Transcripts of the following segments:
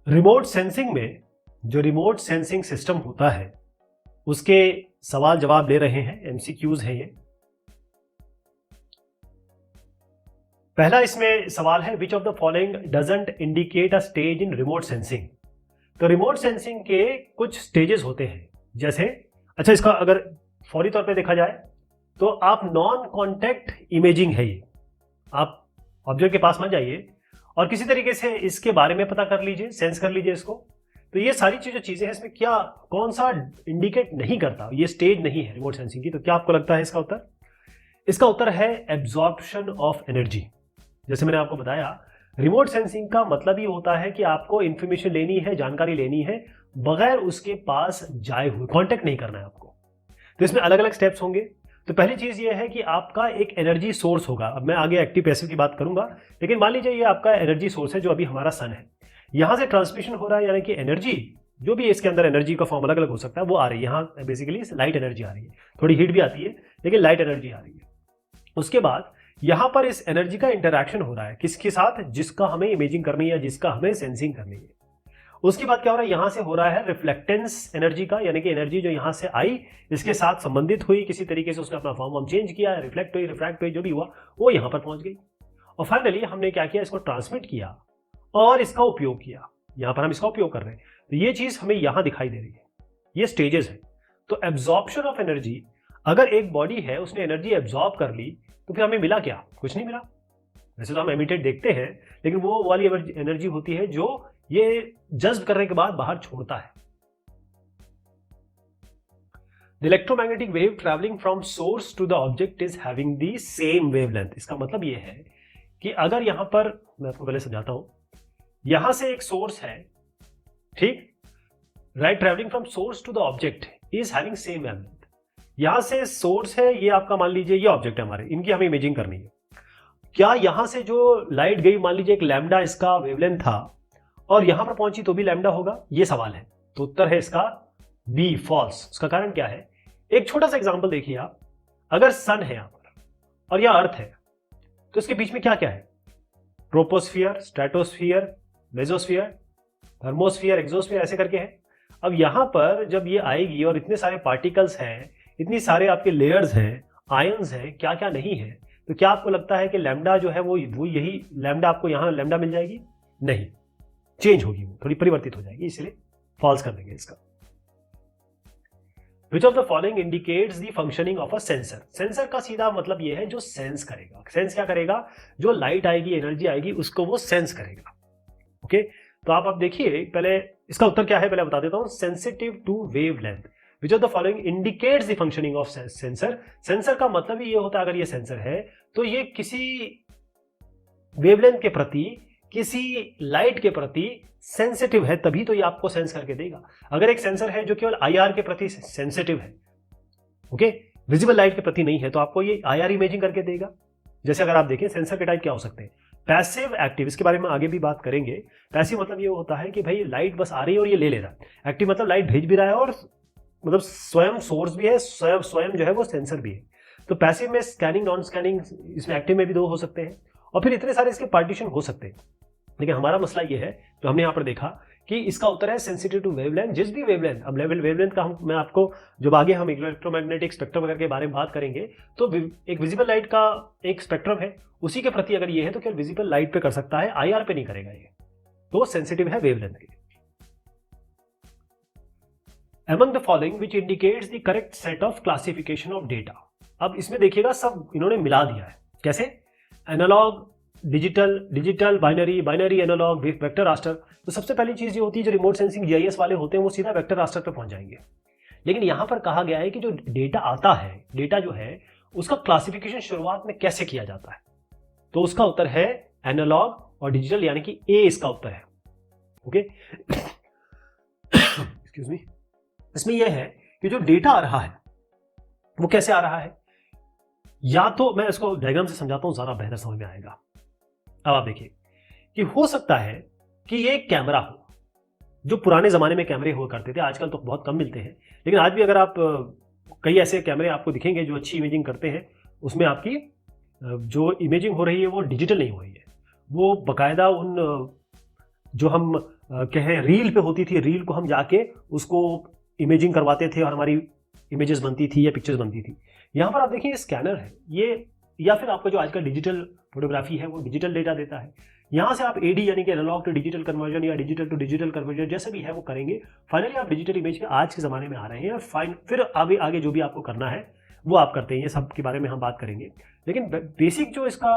Remote sensing में जो remote sensing system होता है उसके सवाल जवाब ले रहे हैं, एमसीक्यूज हैं ये। पहला इसमें सवाल है, विच of the following doesn't indicate a stage in remote sensing. तो रिमोट सेंसिंग के कुछ स्टेजेस होते हैं, जैसे अच्छा इसका अगर फौरी तौर पे देखा जाए तो आप नॉन कॉन्टैक्ट इमेजिंग है ये। आप ऑब्जेक्ट के पास मत जाइए और किसी तरीके से इसके बारे में पता कर लीजिए, सेंस कर लीजिए इसको। तो ये सारी चीजें हैं, इसमें क्या कौन सा इंडिकेट नहीं करता, ये स्टेज नहीं है रिमोट सेंसिंग की। तो क्या आपको लगता है इसका उत्तर? इसका उत्तर है एब्जॉर्प्शन ऑफ एनर्जी। जैसे मैंने आपको बताया, रिमोट सेंसिंग का मतलब ही होता है कि आपको इंफॉर्मेशन लेनी है, जानकारी लेनी है, बगैर उसके पास जाए हुए, कांटेक्ट नहीं करना है आपको। तो इसमें अलग अलग स्टेप्स होंगे। तो पहली चीज ये है कि आपका एक एनर्जी सोर्स होगा। अब मैं आगे एक्टिव पैसिव की बात करूंगा, लेकिन मान लीजिए ये आपका एनर्जी सोर्स है जो अभी हमारा सन है। यहां से ट्रांसमिशन हो रहा है, यानी कि एनर्जी जो भी इसके अंदर एनर्जी का फॉर्म अलग अलग हो सकता है वो आ रही है। यहाँ बेसिकली लाइट एनर्जी आ रही है, थोड़ी हीट भी आती है लेकिन लाइट एनर्जी आ रही है। उसके बाद यहां पर इस एनर्जी का इंटरैक्शन हो रहा है किसके साथ? जिसका हमें इमेजिंग करनी है, जिसका हमें सेंसिंग करनी है। उसके बाद क्या हो रहा है? यहां से हो रहा है रिफ्लेक्टेंस एनर्जी का, यानी कि एनर्जी जो यहां से आई इसके साथ संबंधित हुई, किसी तरीके से उसने अपना फॉर्म चेंज किया, रिफ्लेक्ट हुई, रिफ्रैक्ट हुई, जो भी हुआ वो यहां पर पहुंच गई। और फाइनली हमने क्या किया? इसको ट्रांसमिट किया और इसका उपयोग किया। यहां पर हम इसका उपयोग कर रहे हैं, तो ये चीज हमें यहां दिखाई दे रही है। ये स्टेजेस है। तो एब्जॉर्प्शन ऑफ एनर्जी, अगर एक बॉडी है उसने एनर्जी एब्जॉर्ब कर ली तो फिर हमें मिला क्या? कुछ नहीं मिला। वैसे तो हम एमिटेड देखते हैं, लेकिन वो वाली एनर्जी होती है जो ये जज्ब करने के बाद बाहर छोड़ता है। The electromagnetic wave travelling from source to the object is having the same wavelength. इसका मतलब ये है कि अगर यहां पर, मैं आपको पहले समझाता हूं, यहां से एक सोर्स है, ठीक, right, travelling from source to the object is having same wavelength. यहां से सोर्स है, ये आपका मान लीजिए ये ऑब्जेक्ट है हमारे, इनकी हमें इमेजिंग करनी है। क्या यहां से जो लाइट गई, मान लीजिए एक लैम्डा इसका वेवलेंथ था और यहां पर पहुंची तो भी लैम्डा होगा? ये सवाल है। तो उत्तर है इसका बी, फॉल्स। उसका कारण क्या है? एक छोटा सा एग्जांपल देखिए आप। अगर सन है यहां पर और यह अर्थ है, तो इसके बीच में क्या क्या है? Troposphere, stratosphere, mesosphere, thermosphere, exosphere, ऐसे करके है। अब यहां पर जब ये आएगी और इतने सारे पार्टिकल्स हैं, इतनी सारे आपके लेयर्स हैं, आयंस हैं, क्या क्या नहीं है, तो क्या आपको लगता है कि लैम्डा जो है वो यही लैम्डा आपको यहां लैम्डा मिल जाएगी? नहीं, चेंज होगी, वो थोड़ी परिवर्तित हो जाएगी, इसलिए फॉल्स कर देंगे इसका। Which of the following indicates the functioning of a sensor? Sensor का सीधा मतलब यह है जो सेंस करेगा। सेंस क्या करेगा? जो लाइट आएगी, एनर्जी आएगी, उसको वो सेंस करेगा। ओके, तो आप अब देखिए, पहले इसका उत्तर क्या है पहले बता देता हूं। Sensitive to wavelength. Which of the following indicates the functioning of sensor. Sensor का मतलब ही ये होता है, अगर ये सेंसर है तो ये किसी वेवलेंथ के प्रति, किसी लाइट के प्रति सेंसिटिव है, तभी तो ये आपको सेंस करके देगा। अगर एक सेंसर है जो केवल आईआर के प्रति सेंसिटिव है, ओके, विजिबल लाइट के प्रति नहीं है, तो आपको ये आईआर इमेजिंग करके देगा। जैसे अगर आप देखें सेंसर के टाइप क्या हो सकते हैं? पैसिव, एक्टिव, इसके बारे में आगे भी बात करेंगे। पैसिव मतलब ये होता है कि भाई लाइट बस आ रही है और ये ले रहा है। एक्टिव मतलब लाइट भेज भी रहा है और मतलब स्वयं सोर्स भी है, स्वयं जो है वो सेंसर भी है। तो पैसिव में स्कैनिंग, नॉन स्कैनिंग, इसमें एक्टिव में भी दो हो सकते हैं, और फिर इतने सारे इसके पार्टीशन हो सकते हैं। लेकिन हमारा मसला ये है, जो हमने यहां पर देखा, कि इसका उत्तर है सेंसिटिव टू वेवलेंथ। जिस भी वेवलेंथ, अब वेवलेंथ का मैं आपको जब आगे हम इलेक्ट्रोमैग्नेटिक स्पेक्ट्रम वगैरह के बारे में बात करेंगे, तो एक विजिबल लाइट का एक स्पेक्ट्रम है, उसी के प्रति अगर ये है तो केवल विजिबल लाइट पे कर सकता है, आईआर पे नहीं करेगा ये, तो सेंसिटिव है वेवलेंथ के। Among the following which indicates the correct set of classification of data। अब इसमें देखिएगा सब इन्होंने मिला दिया है। कैसे? Analogue, digital, binary, analogue, vector raster. तो सबसे पहली चीज ये होती है, जो रिमोट सेंसिंग जीआईएस वाले होते हैं वो सीधा वेक्टर रास्टर पे पहुंच जाएंगे। लेकिन यहां पर कहा गया है कि जो डेटा आता है, डेटा जो है उसका क्लासिफिकेशन शुरुआत में कैसे किया जाता है, तो उसका उत्तर है एनालॉग और डिजिटल, यानी कि ए इसका उत्तर है। Okay, excuse me. इसमें यह है कि जो डेटा आ रहा है वो कैसे आ रहा है, या तो मैं इसको डायग्राम से समझाता हूं, ज्यादा बेहतर समझ में आएगा। अब आप देखिए कि हो सकता है कि ये कैमरा हो, जो पुराने जमाने में कैमरे हुआ करते थे, आजकल तो बहुत कम मिलते हैं, लेकिन आज भी अगर आप कई ऐसे कैमरे आपको दिखेंगे जो अच्छी इमेजिंग करते हैं, उसमें आपकी जो इमेजिंग हो रही है वो डिजिटल नहीं हो रही है, वो बकायदा उन जो हम कहें रील पे होती थी, रील को हम जाके उसको इमेजिंग करवाते थे और हमारी इमेजेस बनती थी या पिक्चर्स बनती थी। यहाँ पर आप देखिए ये स्कैनर है ये, या फिर आपका जो आजकल डिजिटल फोटोग्राफी है वो डिजिटल डेटा देता है। यहाँ से आप एडी यानी कि एनालॉग टू डिजिटल कन्वर्जन या डिजिटल टू डिजिटल कन्वर्जन जैसे भी है वो करेंगे। फाइनली आप डिजिटल इमेज के आज के ज़माने में आ रहे हैं और फिर आगे आगे जो भी आपको करना है वो आप करते हैं। ये सब के बारे में हम बात करेंगे, लेकिन बेसिक जो इसका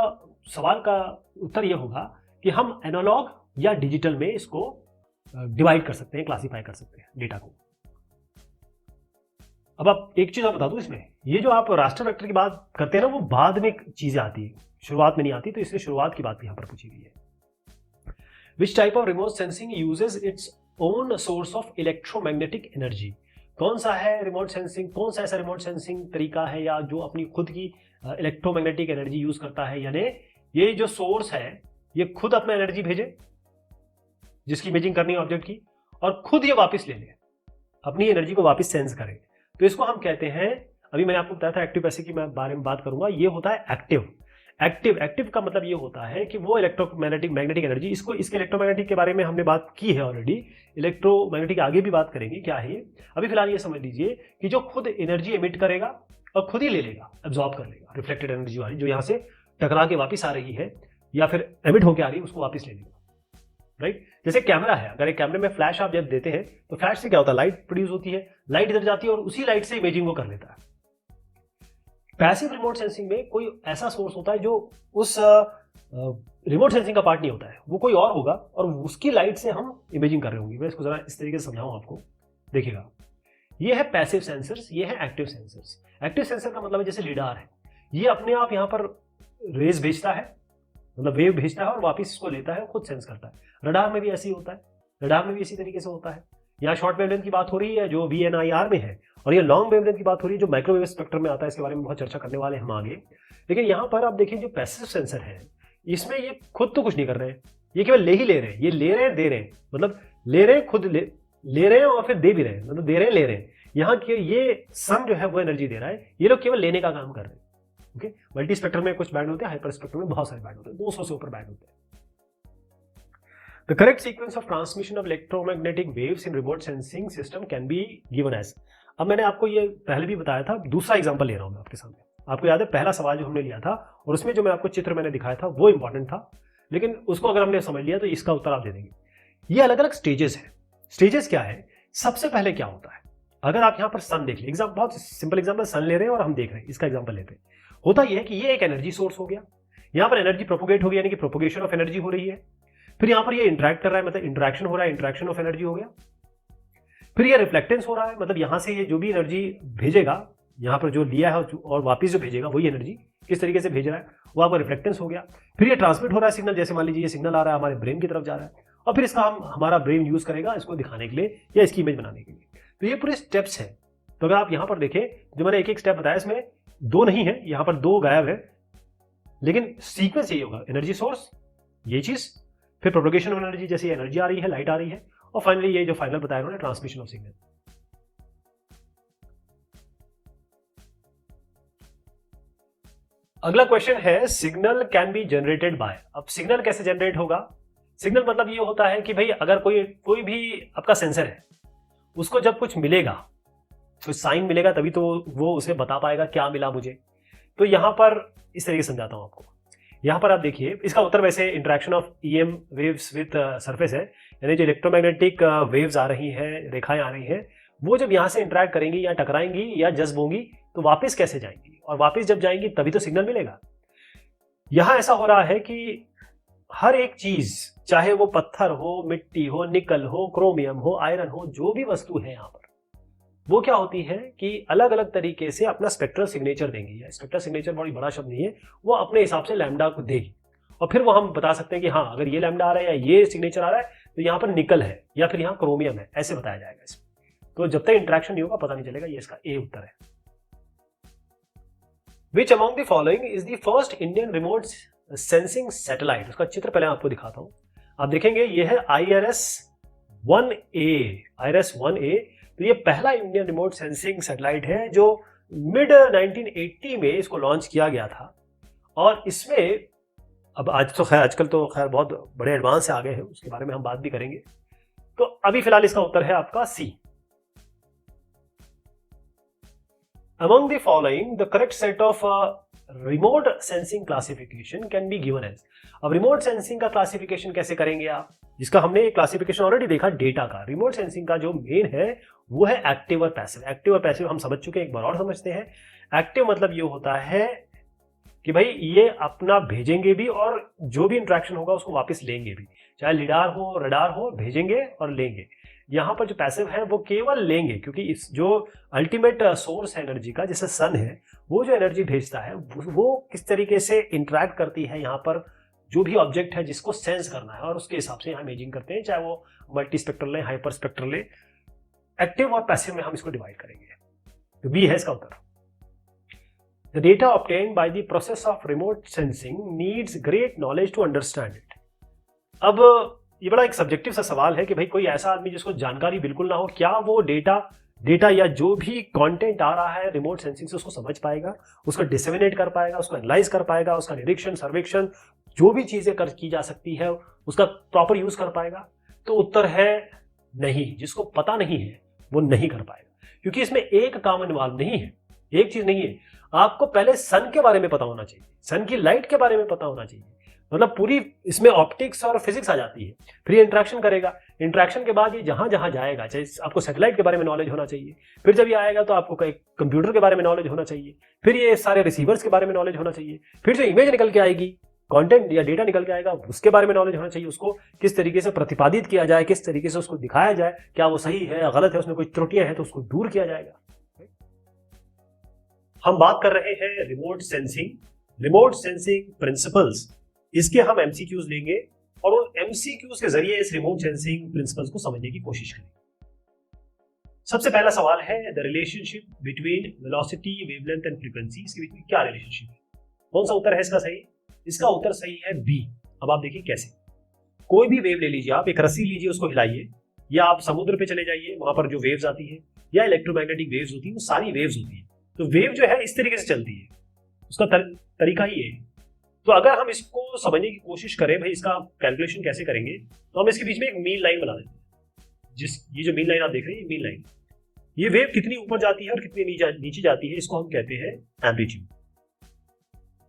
सवाल का उत्तर ये होगा कि हम एनालॉग या डिजिटल में इसको डिवाइड कर सकते हैं, क्लासीफाई कर सकते हैं डेटा को। अब आप एक चीज़ आप बता दूं, इसमें ये जो आप रास्टर वेक्टर की बात करते हैं ना वो बाद में चीज़ें आती है, शुरुआत में नहीं आती, तो इसलिए शुरुआत की बात यहाँ पर पूछी गई है। Which type of remote sensing uses its own source of electromagnetic energy. कौन सा है रिमोट सेंसिंग, कौन सा ऐसा रिमोट सेंसिंग तरीका है या जो अपनी खुद की इलेक्ट्रोमैग्नेटिक एनर्जी यूज करता है, यानी ये जो सोर्स है ये खुद अपना एनर्जी भेजे जिसकी इमेजिंग करनी है ऑब्जेक्ट की, और खुद ये वापस ले ले, अपनी एनर्जी को वापस सेंस करे। तो इसको हम कहते हैं, अभी मैंने आपको बताया था एक्टिव पैसिव की मैं बारे में बात करूंगा, ये होता है एक्टिव। एक्टिव का मतलब ये होता है कि वो मैग्नेटिक एनर्जी, इसके इलेक्ट्रोमैग्नेटिक के बारे में हमने बात की है ऑलरेडी, इलेक्ट्रोमैग्नेटिक आगे भी बात करेंगे क्या है ये। अभी फिलहाल ये समझ लीजिए कि जो खुद एनर्जी एमिट करेगा और खुद ही ले लेगा, एब्जॉर्ब कर लेगा, रिफ्लेक्टेड एनर्जी वाली जो यहाँ से टकरा के वापस आ रही है या फिर एमिट होकर आ रही है उसको वापस ले लेगा, राइट। जैसे कैमरा है, अगर एक कैमरे में फ्लैश आप जब देते हैं तो फ्लैश से क्या होता है, लाइट प्रोड्यूस होती है, लाइट इधर जाती है और उसी लाइट से इमेजिंग वो कर लेता है। पैसिव रिमोट सेंसिंग में कोई ऐसा सोर्स होता है जो उस रिमोट सेंसिंग का पार्ट नहीं होता है, वो कोई और होगा और उसकी लाइट से हम इमेजिंग कर रहे होंगे। मैं इसको जरा इस तरीके से समझाऊं आपको, देखिएगा। ये है पैसिव सेंसर्स, ये है एक्टिव सेंसर्स। एक्टिव सेंसर का मतलब है जैसे लिडार है, ये अपने आप यहाँ पर रेज भेजता है, मतलब वेव भेजता है और वापस इसको लेता है, खुद सेंस करता है। रडार में भी ऐसे ही होता है, रडार में भी इसी तरीके से होता है। यहाँ शॉर्ट वेवलेंथ की बात हो रही है जो VNIR में है, और ये लॉन्ग वेवलेंथ की बात हो रही है जो माइक्रोवेव स्पेक्ट्रम में आता है, इसके बारे में बहुत चर्चा करने वाले हम आगे। लेकिन यहाँ पर आप देखिए जो पैसिव सेंसर है इसमें ये खुद तो कुछ नहीं कर रहे हैं, ये केवल ले ही ले रहे हैं, ये ले रहे हैं दे रहे हैं, मतलब ले रहे हैं खुद ले रहे हैं और फिर दे भी रहे हैं, मतलब दे रहे हैं ले रहे हैं। यहाँ के ये सन जो है वो एनर्जी दे रहा है, ये लोग केवल लेने का काम कर रहे हैं। ओके, मल्टी स्पेक्ट्रम में कुछ बैंड होते हैं, हाइपर स्पेक्ट्रम में बहुत सारे बैंड होते हैं, 200 से ऊपर बैंड होते हैं। The correct sequence of transmission of electromagnetic waves in remote sensing system can be given as। अब मैंने आपको ये पहले भी बताया था, दूसरा एग्जांपल ले रहा हूं मैं आपके सामने। आपको याद है पहला सवाल जो हमने लिया था और उसमें जो मैं आपको चित्र मैंने दिखाया था वो इंपॉर्टेंट था, लेकिन उसको अगर हमने समझ लिया तो इसका उत्तर आप दे देंगे। ये अलग अलग स्टेजेस है। स्टेजेस क्या है, सबसे पहले क्या होता है, अगर आप यहाँ पर सन देख लें, एग्जाम्पल बहुत सिंपल एग्जाम्पल, सन ले रहे हैं और हम देख रहे हैं, इसका एग्जाम्पल लेते हैं। होता यह है कि ये एक एनर्जी सोर्स हो गया, यहाँ पर एनर्जी प्रोपोगेट हो गया, यानी कि प्रोपोगेशन ऑफ एनर्जी हो रही है। फिर यहाँ पर ये इंटरेक्ट कर रहा है, मतलब इंटरेक्शन हो रहा है, इंटरेक्शन ऑफ एनर्जी हो गया। फिर ये रिफ्लेक्टेंस हो रहा है, मतलब यहाँ से ये जो भी एनर्जी भेजेगा, यहाँ पर जो लिया है और वापस जो भेजेगा वही एनर्जी किस तरीके से भेज रहा है वो आपका रिफ्लेक्टेंस हो गया। फिर ये ट्रांसमिट हो रहा है सिग्नल, जैसे मान लीजिए ये सिग्नल आ रहा है हमारे ब्रेन की तरफ जा रहा है, और फिर इसका हमारा ब्रेन यूज करेगा इसको दिखाने के लिए या इसकी इमेज बनाने के लिए। तो ये पूरे स्टेप्स है। तो अगर आप यहाँ पर देखें, जो मैंने एक एक स्टेप बताया इसमें दो नहीं है, यहाँ पर दो गायब है, लेकिन सीक्वेंस यही होगा, एनर्जी सोर्स ये चीज, फिर प्रोपोगेशन ऑफ एनर्जी, जैसे एनर्जी आ रही है, लाइट आ रही है, और फाइनली ये जो फाइनल बताया उन्होंने, ट्रांसमिशन ऑफ सिग्नल। अगला क्वेश्चन है signal can be generated by. अब सिग्नल कैसे जनरेट होगा, सिग्नल मतलब ये होता है कि भाई अगर कोई भी आपका सेंसर है, उसको जब कुछ मिलेगा, कुछ साइन मिलेगा, तभी तो वो उसे बता पाएगा क्या मिला मुझे। तो यहां पर इस तरीके से समझाता हूं आपको। यहाँ पर आप देखिए, इसका उत्तर वैसे interaction of EM waves with surface है, यानी जो इलेक्ट्रोमैग्नेटिक वेव्स आ रही हैं, रेखाएं आ रही हैं, वो जब यहाँ से इंटरेक्ट करेंगी या टकराएंगी या जज्ब होंगी तो वापस कैसे जाएंगी, और वापस जब जाएंगी तभी तो सिग्नल मिलेगा। यहाँ ऐसा हो रहा है कि हर एक चीज, चाहे वो पत्थर हो, मिट्टी हो, निकल हो, क्रोमियम हो, आयरन हो, जो भी वस्तु है यहाँ पर, वो क्या होती है कि अलग अलग तरीके से अपना स्पेक्ट्रल सिग्नेचर देंगी। या स्पेक्ट्रल सिग्नेचर बहुत बड़ा शब्द नहीं है, वो अपने हिसाब से लैम्डा को देगी, और फिर वो हम बता सकते हैं कि हाँ अगर ये लैम्डा आ रहा है या ये सिग्नेचर आ रहा है तो यहाँ पर निकल है या फिर यहाँ क्रोमियम है, ऐसे बताया जाएगा इसमें। तो जब तक इंटरेक्शन नहीं होगा पता नहीं चलेगा। ये इसका ए उत्तर है। Which among the following is the first Indian remote sensing satellite. उसका चित्र पहले आपको दिखाता हूं, आप देखेंगे ये है IRS-1A। तो ये पहला इंडियन रिमोट सेंसिंग सैटेलाइट है जो मिड 1980 में इसको लॉन्च किया गया था। और इसमें अब आजकल तो खैर बहुत बड़े एडवांस से आ गए हैं, उसके बारे में हम बात भी करेंगे। तो अभी फिलहाल इसका उत्तर है आपका सी। Among the following, the correct set of remote sensing classification can be given as। अब रिमोट सेंसिंग का क्लासिफिकेशन कैसे करेंगे आप, जिसका हमने क्लासिफिकेशन ऑलरेडी देखा डेटा का। रिमोट सेंसिंग का जो मेन है वो है एक्टिव और पैसिव। एक्टिव और पैसिव हम समझ चुके हैं, एक बार और समझते हैं। एक्टिव मतलब ये होता है कि भाई ये अपना भेजेंगे भी और जो भी इंटरेक्शन होगा उसको वापस लेंगे भी, चाहे लिडार हो रडार हो, भेजेंगे और लेंगे। यहाँ पर जो पैसिव है वो केवल लेंगे, क्योंकि इस जो अल्टीमेट सोर्स है एनर्जी का, जैसे सन है, वो जो एनर्जी भेजता है वो किस तरीके से इंटरेक्ट करती है यहाँ पर जो भी ऑब्जेक्ट है जिसको सेंस करना है, और उसके हिसाब से यहाँ इमेजिंग करते हैं, चाहे वो मल्टी स्पेक्ट्रल ले, हाइपर स्पेक्ट्रल ले। एक्टिव और पैसिव में हम इसको डिवाइड करेंगे, तो बी है इसका उत्तर। The data obtained by the process of remote sensing needs great knowledge to understand it. अब ये बड़ा एक सब्जेक्टिव सा सवाल है कि भाई कोई ऐसा आदमी जिसको जानकारी बिल्कुल ना हो, क्या वो डेटा या जो भी कंटेंट आ रहा है रिमोट सेंसिंग से उसको समझ पाएगा, उसको डिसेमिनेट कर पाएगा, उसको एनालाइज कर पाएगा, उसका निरीक्षण सर्वेक्षण जो भी चीजें की जा सकती है उसका प्रॉपर यूज कर पाएगा? तो उत्तर है नहीं। जिसको पता नहीं है वो नहीं कर पाएगा, क्योंकि इसमें एक काम इन्वॉल्व नहीं है, एक चीज नहीं है। आपको पहले सन के बारे में पता होना चाहिए, सन की लाइट के बारे में पता होना चाहिए, मतलब पूरी इसमें ऑप्टिक्स और फिजिक्स आ जाती है। फिर ये इंटरेक्शन करेगा, इंटरेक्शन के बाद ये जहां जहां जाएगा, चाहे आपको सैटेलाइट के बारे में नॉलेज होना चाहिए, फिर जब ये आएगा तो आपको कंप्यूटर के बारे में नॉलेज होना चाहिए, फिर ये सारे रिसीवर्स के बारे में नॉलेज होना चाहिए, फिर जो इमेज निकल के आएगी, कंटेंट या डेटा निकल के आएगा, उसके बारे में नॉलेज होना चाहिए, उसको किस तरीके से प्रतिपादित किया जाए, किस तरीके से उसको दिखाया जाए, क्या वो सही है या गलत है, उसमें कोई त्रुटियां हैं तो उसको दूर किया जाएगा। हम बात कर रहे हैं रिमोट सेंसिंग प्रिंसिपल्स। इसके हम एमसीक्यूज लेंगे और उन एमसीक्यूज के जरिए इस रिमोट सेंसिंग प्रिंसिपल्स को समझने की कोशिश करेंगे। सबसे पहला सवाल है the relationship between velocity, wavelength and frequency. इसके बीच में क्या रिलेशनशिप है? कौन सा उत्तर है इसका सही? इसका उत्तर सही है बी। अब आप देखिए कैसे। कोई भी वेव ले लीजिए, आप एक रस्सी लीजिए, उसको हिलाइए, या आप समुद्र पे चले जाइए, वहां पर जो वेव्स आती है या इलेक्ट्रोमैग्नेटिक वेव्स होती है, वो सारी वेव्स होती है। तो वेव जो है इस तरीके से चलती है, उसका तरीका ही है। तो अगर हम इसको समझने की कोशिश करें, भाई इसका कैलकुलेशन कैसे करेंगे, तो हम इसके बीच में एक मीन लाइन बना देते हैं। ये जो मीन लाइन आप देख रहे हैं, ये मीन लाइन, ये वेव कितनी ऊपर जाती है और कितनी नीचे जाती है, इसको हम कहते हैं एम्पलीट्यूड।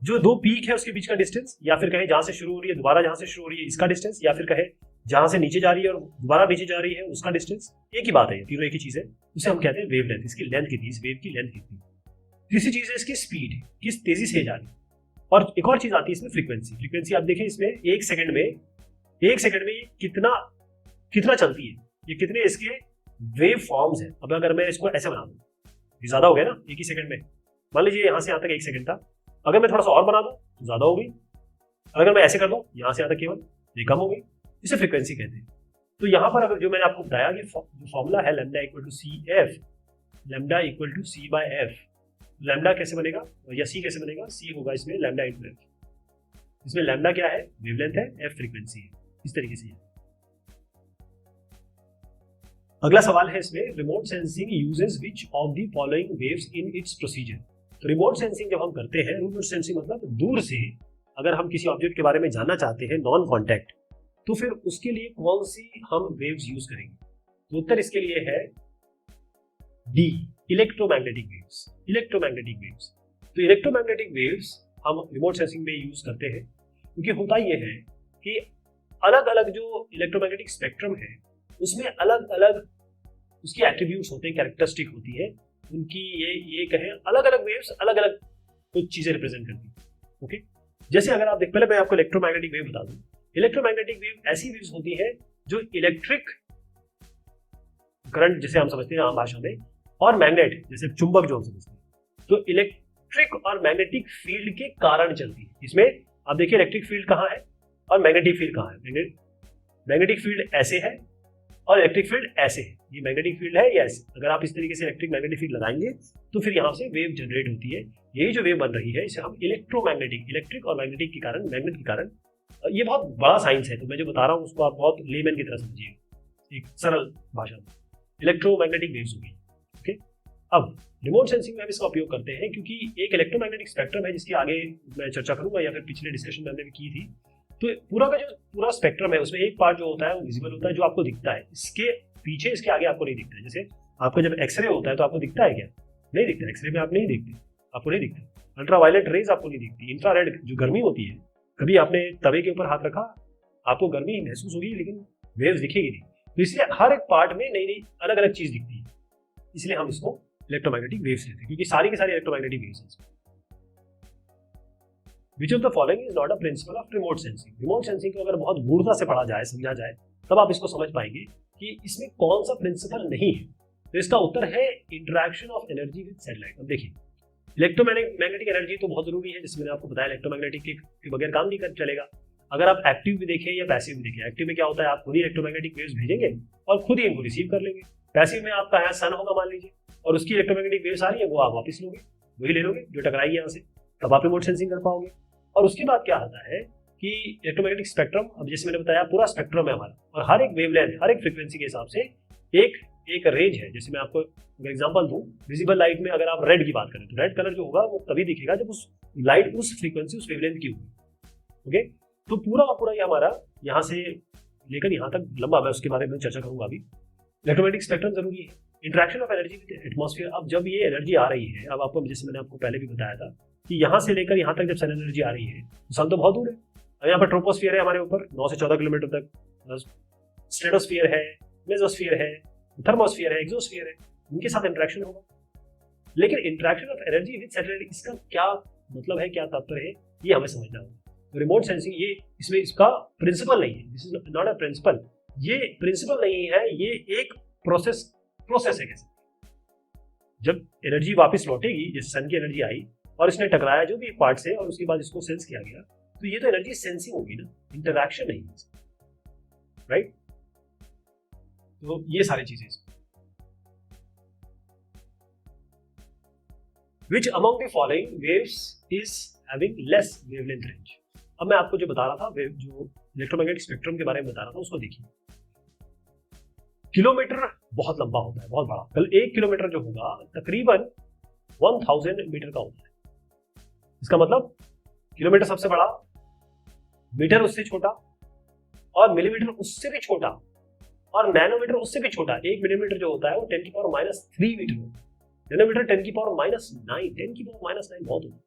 जो दो पीक है उसके बीच का डिस्टेंस, या फिर कहें जहां से शुरू हो रही है दोबारा जहां से शुरू हो रही है इसका डिस्टेंस, या फिर कहें जहां से नीचे जा रही है और दोबारा नीचे जा रही है उसका डिस्टेंस, एक ही बात है, तीनों एक ही चीज है। उसे हम कहते हैं वेव लेंथ। इसकी लेंथ कितनी, इस वेव की लेंथ कितनी। तीसरी चीज है इसकी स्पीड, किस तेजी से जा रही है। और एक और चीज आती है इसमें फ्रीक्वेंसी आप देखें, इसमें एक सेकंड में ये कितना चलती है, ये कितने इसके वेव फॉर्म्स है। अब अगर मैं इसको ऐसे बना दूं, ये ज्यादा हो गया ना, एक ही सेकंड में, मान लीजिए यहां से यहां तक 1 सेकंड था, अगर मैं थोड़ा सा और बना दूं तो ज्यादा हो गई, अगर मैं ऐसे कर दूं यहां से यहां तक केवल, ये कम हो गई, इसे फ्रीक्वेंसी कहते हैं। तो यहां पर अगर जो मैंने आपको बताया कि फॉर्मूला है lambda equal to C F, lambda equal to C by F. Lambda कैसे बनेगा या सी कैसे बनेगा? सी होगा इसमें लैम्डा इंटू एफ। इसमें लैम्डा क्या है? वेवलेंथ है, एफ फ्रीक्वेंसी है, इस तरीके से है। अगला सवाल है इसमें, remote sensing uses which of the following waves in its procedure. तो रिमोट सेंसिंग जब हम करते हैं, रिमोट सेंसिंग मतलब दूर से अगर हम किसी ऑब्जेक्ट के बारे में जानना चाहते हैं, नॉन कॉन्टैक्ट, तो फिर उसके लिए कौन सी हम वेव्स यूज करेंगे? तो उत्तर इसके लिए है डी, इलेक्ट्रोमैग्नेटिक वेव्स। तो इलेक्ट्रोमैग्नेटिक वेव्स हम रिमोट सेंसिंग में यूज करते हैं, क्योंकि होता यह है कि अलग अलग जो इलेक्ट्रोमैग्नेटिक स्पेक्ट्रम है उसमें अलग अलग उसकी एट्रीब्यूट्स होते हैं, कैरेक्टरिस्टिक होती है उनकी। ये कहें अलग अलग वेव्स अलग अलग कुछ चीजें रिप्रेजेंट करती हैं। ओके, जैसे अगर आप पहले मैं आपको इलेक्ट्रोमैग्नेटिक वेव बता दूं। इलेक्ट्रोमैग्नेटिक वेव ऐसी वेव्स होती है जो इलेक्ट्रिक करंट जैसे हम समझते हैं आम भाषा में, और मैग्नेट जैसे चुंबक जो हम समझते हैं, तो इलेक्ट्रिक और मैग्नेटिक फील्ड के कारण चलती है। इसमें आप देखिए इलेक्ट्रिक फील्ड कहाँ है और मैग्नेटिक फील्ड कहाँ है। मैग्नेटिक फील्ड ऐसे है और इलेक्ट्रिक फील्ड ऐसे है। ये मैग्नेटिक फील्ड है, ये ऐसे। अगर आप इस तरीके से इलेक्ट्रिक मैग्नेटिक फील्ड लगाएंगे तो फिर यहाँ से वेव जनरेट होती है। यही जो वेव बन रही है इसे हम इलेक्ट्रिक और मैग्नेटिक के कारण, मैग्नेट के कारण, ये बहुत बड़ा साइंस है, तो मैं जो बता रहा हूँ उसको आप बहुत लेमैन की तरह समझिए, एक सरल भाषा में। इलेक्ट्रोमैग्नेटिक वेव्स होगी। ओके, अब रिमोट सेंसिंग में हम इसका उपयोग करते हैं क्योंकि एक इलेक्ट्रोमैग्नेटिक स्पेक्ट्रम है जिसकी आगे मैं चर्चा करूंगा, या फिर पिछले डिस्कशन में हमने भी की थी। तो पूरा का जो पूरा स्पेक्ट्रम है उसमें एक पार्ट जो होता है वो विजिबल होता है, जो आपको दिखता है, इसके पीछे इसके आगे आपको नहीं दिखता है। जैसे आपका जब एक्सरे होता है तो आपको दिखता है क्या? नहीं दिखता। एक्सरे में आप नहीं देखते, आपको नहीं दिखता। अल्ट्रावायलेट रेज आपको नहीं दिखती। इंफ्रारेड जो गर्मी होती है, कभी आपने तवे के ऊपर हाथ रखा, आपको गर्मी महसूस होगी लेकिन वेव्स दिखेगी नहीं। तो इसलिए हर एक पार्ट में नई नई अलग अलग चीज दिखती है, इसलिए हम इसको इलेक्ट्रोमैग्नेटिक वेव्स लेते हैं, क्योंकि सारी की सारी इलेक्ट्रोमैग्नेटिक वेव्स हैं। Which of the following is not a principle of remote sensing? Remote sensing को अगर बहुत गूढ़ता से पढ़ा जाए, समझा जाए, तब आप इसको समझ पाएंगे कि इसमें कौन सा प्रिंसिपल नहीं है। तो इसका उत्तर है interaction of energy with satellite. अब देखिए, इलेक्ट्रोमैग्नेटिक एनर्जी तो बहुत जरूरी है, जिसमें मैंने आपको बताया इलेक्ट्रोमैग्नेटिक के बगैर काम नहीं कर चलेगा। अगर आप एक्टिव भी देखें या पैसिव भी देखें, एक्टिव में क्या होता है, आप खुद ही इलेक्ट्रोमैग्नेटिक वेव्स भेजेंगे और खुद ही इनको रिसीव कर लेंगे। पैसिव में आपका यहाँ सन होगा मान लीजिए, और उसकी इलेक्ट्रोमैग्नेटिक वेव्स आ रही है, वो आप वापस लोगे, वही ले लोगे जो टकराई यहाँ से, तब आप रिमोट सेंसिंग कर पाओगे। और उसके बाद क्या आता है कि इलेक्ट्रोमैग्नेटिक स्पेक्ट्रम, अब जैसे मैंने बताया पूरा स्पेक्ट्रम है हमारा, और हर एक वेवलेंथ, हर एक फ्रीक्वेंसी के हिसाब से एक रेंज है। जैसे मैं आपको एग्जांपल दूं, विजिबल लाइट में अगर आप रेड की बात करें तो रेड कलर जो होगा वो तभी दिखेगा जब उस लाइट उस फ्रीक्वेंसी उस वेवलेंथ की होगी। ओके, तो पूरा का पूरा ये हमारा यहाँ से लेकर यहाँ तक लंबा, मैं उसके बारे में चर्चा करूंगा अभी। इलेक्ट्रोमैग्नेटिक स्पेक्ट्रम जरूरी है। Interaction of energy with atmosphere, अब जब ये एनर्जी आ रही है, अब आपको जैसे मैंने आपको पहले भी बताया था कि यहाँ से लेकर यहाँ तक जब सन एनर्जी आ रही है, तो सन तो बहुत दूर है, यहाँ पर ट्रोपोस्फियर है हमारे ऊपर 9 से 14 किलोमीटर तक, स्ट्रेटोस्फियर है, मेसोस्फियर है, थर्मोस्फियर है, एक्सोस्फियर है, इनके साथ इंटरेक्शन होगा। लेकिन interaction of energy with satellite, इसका क्या मतलब है, क्या तात्पर्य है, ये हमें समझना होगा। तो रिमोट सेंसिंग ये इसमें इसका प्रिंसिपल नहीं है, this is not a principle, ये प्रिंसिपल नहीं है, ये एक प्रोसेस है। कैसे जब एनर्जी वापस लौटेगी, जैसे सन की एनर्जी आई और इसने टकराया जो भी पार्ट से और उसके बाद इसको सेंस किया गया, तो ये तो एनर्जी सेंसिंग होगी ना, इंटरैक्शन नहीं है, राइट। तो ये सारी चीजें। Which among the following waves is having less wavelength range? अब मैं आपको जो बता रहा था, वेव जो इलेक्ट्रोमैग्नेटिक स्पेक्ट्रम के बारे में बता रहा था, उसको देखिए। किलोमीटर बहुत लंबा होता है, बहुत बड़ा। कल 1 किलोमीटर जो होगा तकरीबन 1000 मीटर का होता है। इसका मतलब किलोमीटर सबसे बड़ा, मीटर उससे छोटा, और मिलीमीटर उससे भी छोटा, और नैनोमीटर उससे भी छोटा। 1 मिलीमीटर जो होता है वो 10⁻³ मीटर होता है। नैनोमीटर 10⁻⁹, 10⁻⁹ बहुत होता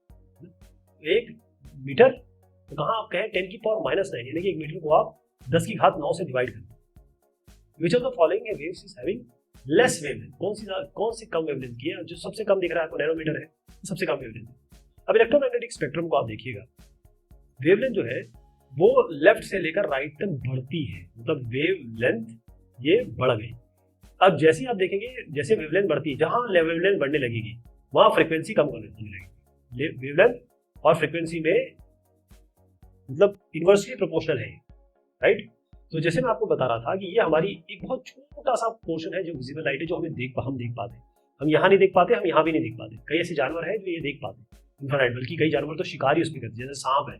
है। 1 मीटर तो कहाँ आप कहें 10⁻⁹, यानी कि 1 मीटर को आप 10⁹ से डिवाइड करते हैं। Which of the following waves is having less wavelength? कौन सी कम वेवलेंथ की है? जो सबसे कम दिख रहा है आपको नैनोमीटर है, सबसे कम वेवलेंथ। अब इलेक्ट्रोमैग्नेटिक स्पेक्ट्रम को आप देखिएगा, वेवलेंथ जो है वो लेफ्ट से लेकर राइट तक बढ़ती है, मतलब वेवलेंथ ये बढ़ गई। अब जैसे आप देखेंगे, जैसे वेवलेंथ बढ़ती है, जहां वेवलेंथ बढ़ने लगेगी वहां फ्रीक्वेंसी कम होने लगेगी। वेवलेंथ और फ्रीक्वेंसी में मतलब इनवर्सली प्रोपोर्शनल है, राइट। तो जैसे मैं आपको बता रहा था कि ये हमारी एक बहुत छोटा सा पोर्शन है जो विजिबल लाइट है, जो हम देख पाते हैं। हम यहाँ नहीं देख पाते, हम यहाँ भी नहीं देख पाते। कई ऐसे जानवर हैं जो ये देख पाते हैं इंफ्रारेड, बल्कि कई जानवर तो शिकारी उसमें करते हैं। जैसे सांप है,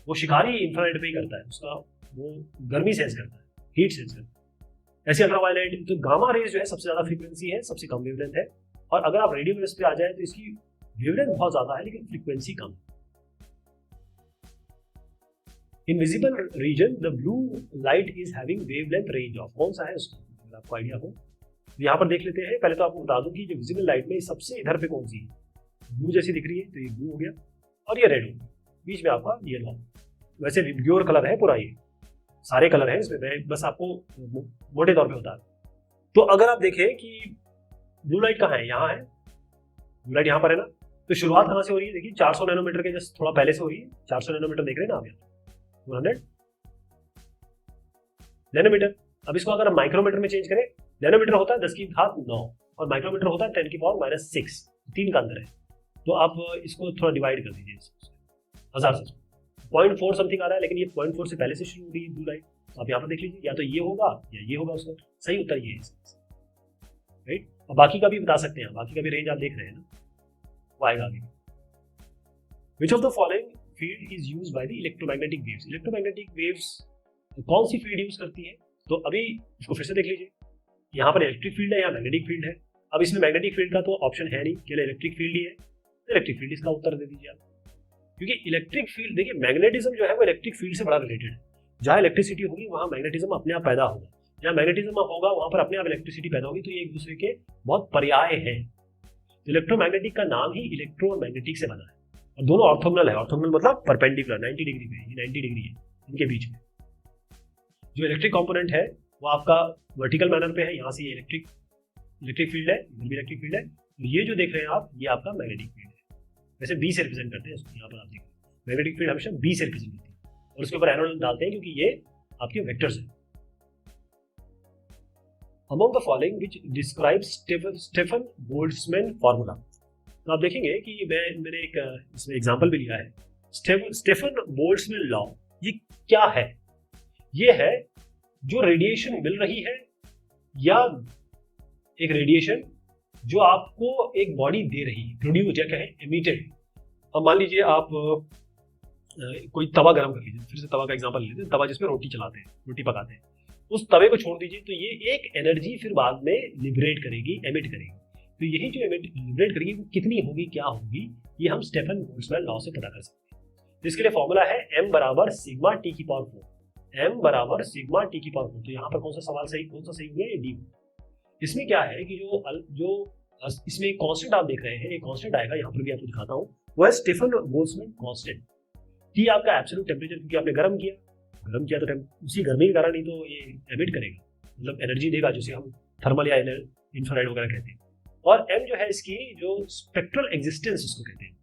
वो शिकारी इंफ्रारेड पे ही करता है, उसका वो गर्मी सेंस करता है, हीट सेंस करता है। ऐसे अल्ट्रावायलेट, तो गामा रेज जो है सबसे ज्यादा फ्रीक्वेंसी है, सबसे कम वेवलेंथ है। और अगर आप रेडियो वेव्स पे आ जाए तो इसकी वेवलेंथ बहुत ज्यादा है लेकिन फ्रीक्वेंसी कम है। In visible region, the blue light is having wavelength range of, कौन सा है उसका अगर आपको आइडिया हो। यहाँ पर देख लेते हैं। पहले तो आपको बता दूं कि जो विजिबल लाइट में सबसे इधर पे कौन सी है, ब्लू जैसी दिख रही है, तो ये ब्लू हो गया, और ये रेड हो गया, बीच में आपका येलो। वैसे प्योर कलर है पूरा, ये सारे कलर हैं इसमें, मैं बस आपको मोटे तौर पे बता दूं। तो अगर आप देखें कि ब्लू लाइट कहाँ है, यहाँ है ब्लू लाइट, यहाँ पर है ना। तो शुरुआत कहाँ से हो रही है, देखिए 400 नैनोमीटर के जस्ट थोड़ा पहले से हो रही है। 400 नैनोमीटर देख रहे हैं ना आप, 100 नैनोमीटर। अब इसको अगर माइक्रोमीटर में चेंज करें, नैनोमीटर होता है 10⁹ और माइक्रोमीटर होता है 10⁻⁶, 3 का अंदर है। तो आप इसको थोड़ा डिवाइड कर दीजिए 1000 से। 0.4 समथिंग आ रहा है, लेकिन ये 0.4 से पहले से शुरू हो रही है ब्लू लाइट। तो आप यहाँ पर देख लीजिए, या तो ये होगा या ये होगा उसका सही उत्तर, ये है, राइट। और बाकी का भी बता सकते हैं, बाकी का भी रेंज आप देख रहे हैं ना, वो आएगा आगे। Which of the following field is used by the electromagnetic waves? Electromagnetic waves कौन सी फील्ड यूज करती है? तो अभी इसको फिर से देख लीजिए, यहाँ पर इलेक्ट्रिक फील्ड है, यहाँ मैग्नेटिक फील्ड है। अब इसमें मैग्नेटिक फील्ड का तो ऑप्शन है नहीं, केवल इलेक्ट्रिक फील्ड ही है, तो इलेक्ट्रिक फील्ड इसका उत्तर दे दीजिए आप। क्योंकि इलेक्ट्रिक फील्ड, देखिए मैग्नेटिज्म जो है वो इलेक्ट्रिक फील्ड से बड़ा रिलेटेड है। जहाँ इलेक्ट्रिसिटी होगी वहाँ मैग्नेटिज्म अपने आप पैदा होगा, जहाँ मैग्नेटिज्म होगा वहाँ पर अपने आप इलेक्ट्रिसिटी पैदा होगी। तो ये एक दूसरे के बहुत पर्याय हैं। इलेक्ट्रोमैग्नेटिक का नाम ही इलेक्ट्रोमैग्नेटिक से बना है, और दोनों ऑर्थोगोनल है। ऑर्थोगोनल मतलब परपेंडिकुलर, 90 डिग्री पे, ये 90 डिग्री है इनके बीच में। जो इलेक्ट्रिक कंपोनेंट है वो आपका वर्टिकल मैनर पे है, यहाँ से ये इलेक्ट्रिक फील्ड है, इधर भी इलेक्ट्रिक फील्ड है। ये जो देख रहे हैं आप, ये आपका मैग्नेटिक फील्ड है। वैसे बी से रिप्रेजेंट करते हैं इसको, यहाँ पर आप देखिए मैग्नेटिक फील्ड हमेशा बी से रिप्रेजेंट होती है, और उसके ऊपर एरो डालते हैं क्योंकि ये आपके वेक्टर्स हैं। Among the following which describes Stefan Boltzmann formula. तो आप देखेंगे कि मैंने एक इसमें एग्जांपल भी लिया है। स्टेफन बोल्ट्जमैन लॉ, ये क्या है? ये है जो रेडिएशन मिल रही है या एक रेडिएशन जो आपको एक बॉडी दे रही है, प्रोड्यूस या कहें एमिटेड। अब मान लीजिए आप कोई तवा गर्म कर लीजिए, फिर से तवा का एग्जांपल लेते हैं, तवा जिसमें रोटी चलाते हैं, रोटी पकाते हैं, उस तवे को छोड़ दीजिए तो ये एक एनर्जी फिर बाद में लिबरेट करेगी, एमिट करेगी। तो यही जो लिबरेट करेगी वो कितनी होगी, क्या होगी, ये हम स्टेफन बोल्ट्जमैन लॉ से पता कर सकते हैं। तो इसके लिए फॉर्मूला है m बराबर सिग्मा टी की पावर 4, m बराबर सिग्मा टी की पावर 4। तो यहाँ पर कौन सा सवाल सही, कौन सा सही हो गया, ये डी। इसमें क्या है कि जो इसमें एक कांस्टेंट आप देख रहे हैं, एक कांस्टेंट आएगा, यहाँ पर भी आपको दिखाता हूँ, वो है स्टेफन बोल्ट्जमैन कांस्टेंट। टी आपका एब्सोल्यूट टेम्परेचर, क्योंकि आपने गर्म किया तो उसी गर्मी के कारण ही तो ये एमिट करेगा, मतलब एनर्जी देगा, जिसे हम थर्मल या इंफ्रारेड वगैरह कहते हैं। और एम जो है इसकी जो स्पेक्ट्रल एग्जिस्टेंस उसको कहते हैं,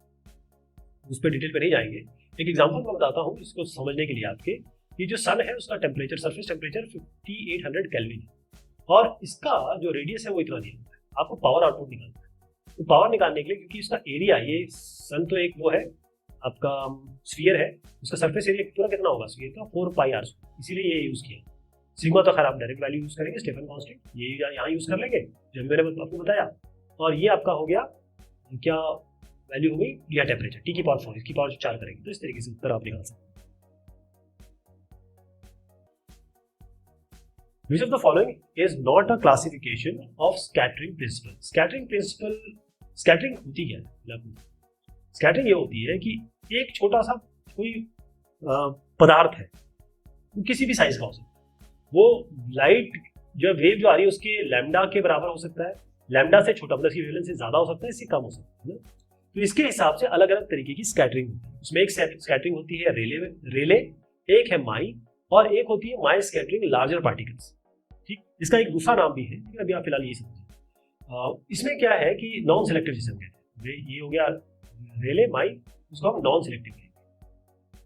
उस पर डिटेल पे नहीं जाएंगे। एक एग्जांपल मैं बताता हूँ इसको समझने के लिए आपके। ये जो सन है उसका टेम्परेचर, सरफेस टेम्परेचर 5800 केल्विन है, और इसका जो रेडियस है वो इतना दिया होता है। आपको पावर आउटपुट निकालना है, तो पावर निकालने के लिए, क्योंकि इसका एरिया, ये सन तो एक वो है आपका स्फीयर है, उसका सरफेस एरिया पूरा कितना होगा स्फीयर का, 4πr², इसीलिए ये यूज किया। सिग्मा तो खैर आप डायरेक्ट वैल्यू यूज करेंगे, स्टेफन कांस्टेंट ये यहाँ यूज कर लेंगे जो मैंने आपको बताया। और ये आपका हो गया, क्या वैल्यू हो गई, या टेम्परेचर टी की पावर 4, इसकी पावर 4 करेंगे, तो इस तरीके से उत्तर आप निकाल सकते हैं। Which of the following is not a classification of scattering principle? Scattering होती क्या है? स्कैटरिंग ये होती है कि एक छोटा सा कोई पदार्थ है, किसी भी साइज का हो सकता है, वो लाइट जो वेव जो आ रही है उसके लैम्डा के बराबर हो सकता है, लैम्डा से छोटा, मतलब इसकी वेवलेंथ से ज्यादा हो सकता है, इससे कम हो सकता है। तो इसके हिसाब से अलग अलग तरीके की स्कैटरिंग होती है। उसमें एक स्कैटरिंग होती है रेले, एक है माई, और एक होती है माई स्कैटरिंग लार्जर पार्टिकल्स। ठीक, इसका एक दूसरा नाम भी है, लेकिन अभी आप फिलहाल ये समझिए। इसमें क्या है कि नॉन सिलेक्टिव जिसे हम कहते हैं, ये हो गया रेले माई, उसको हम नॉन सिलेक्टिव कहेंगे।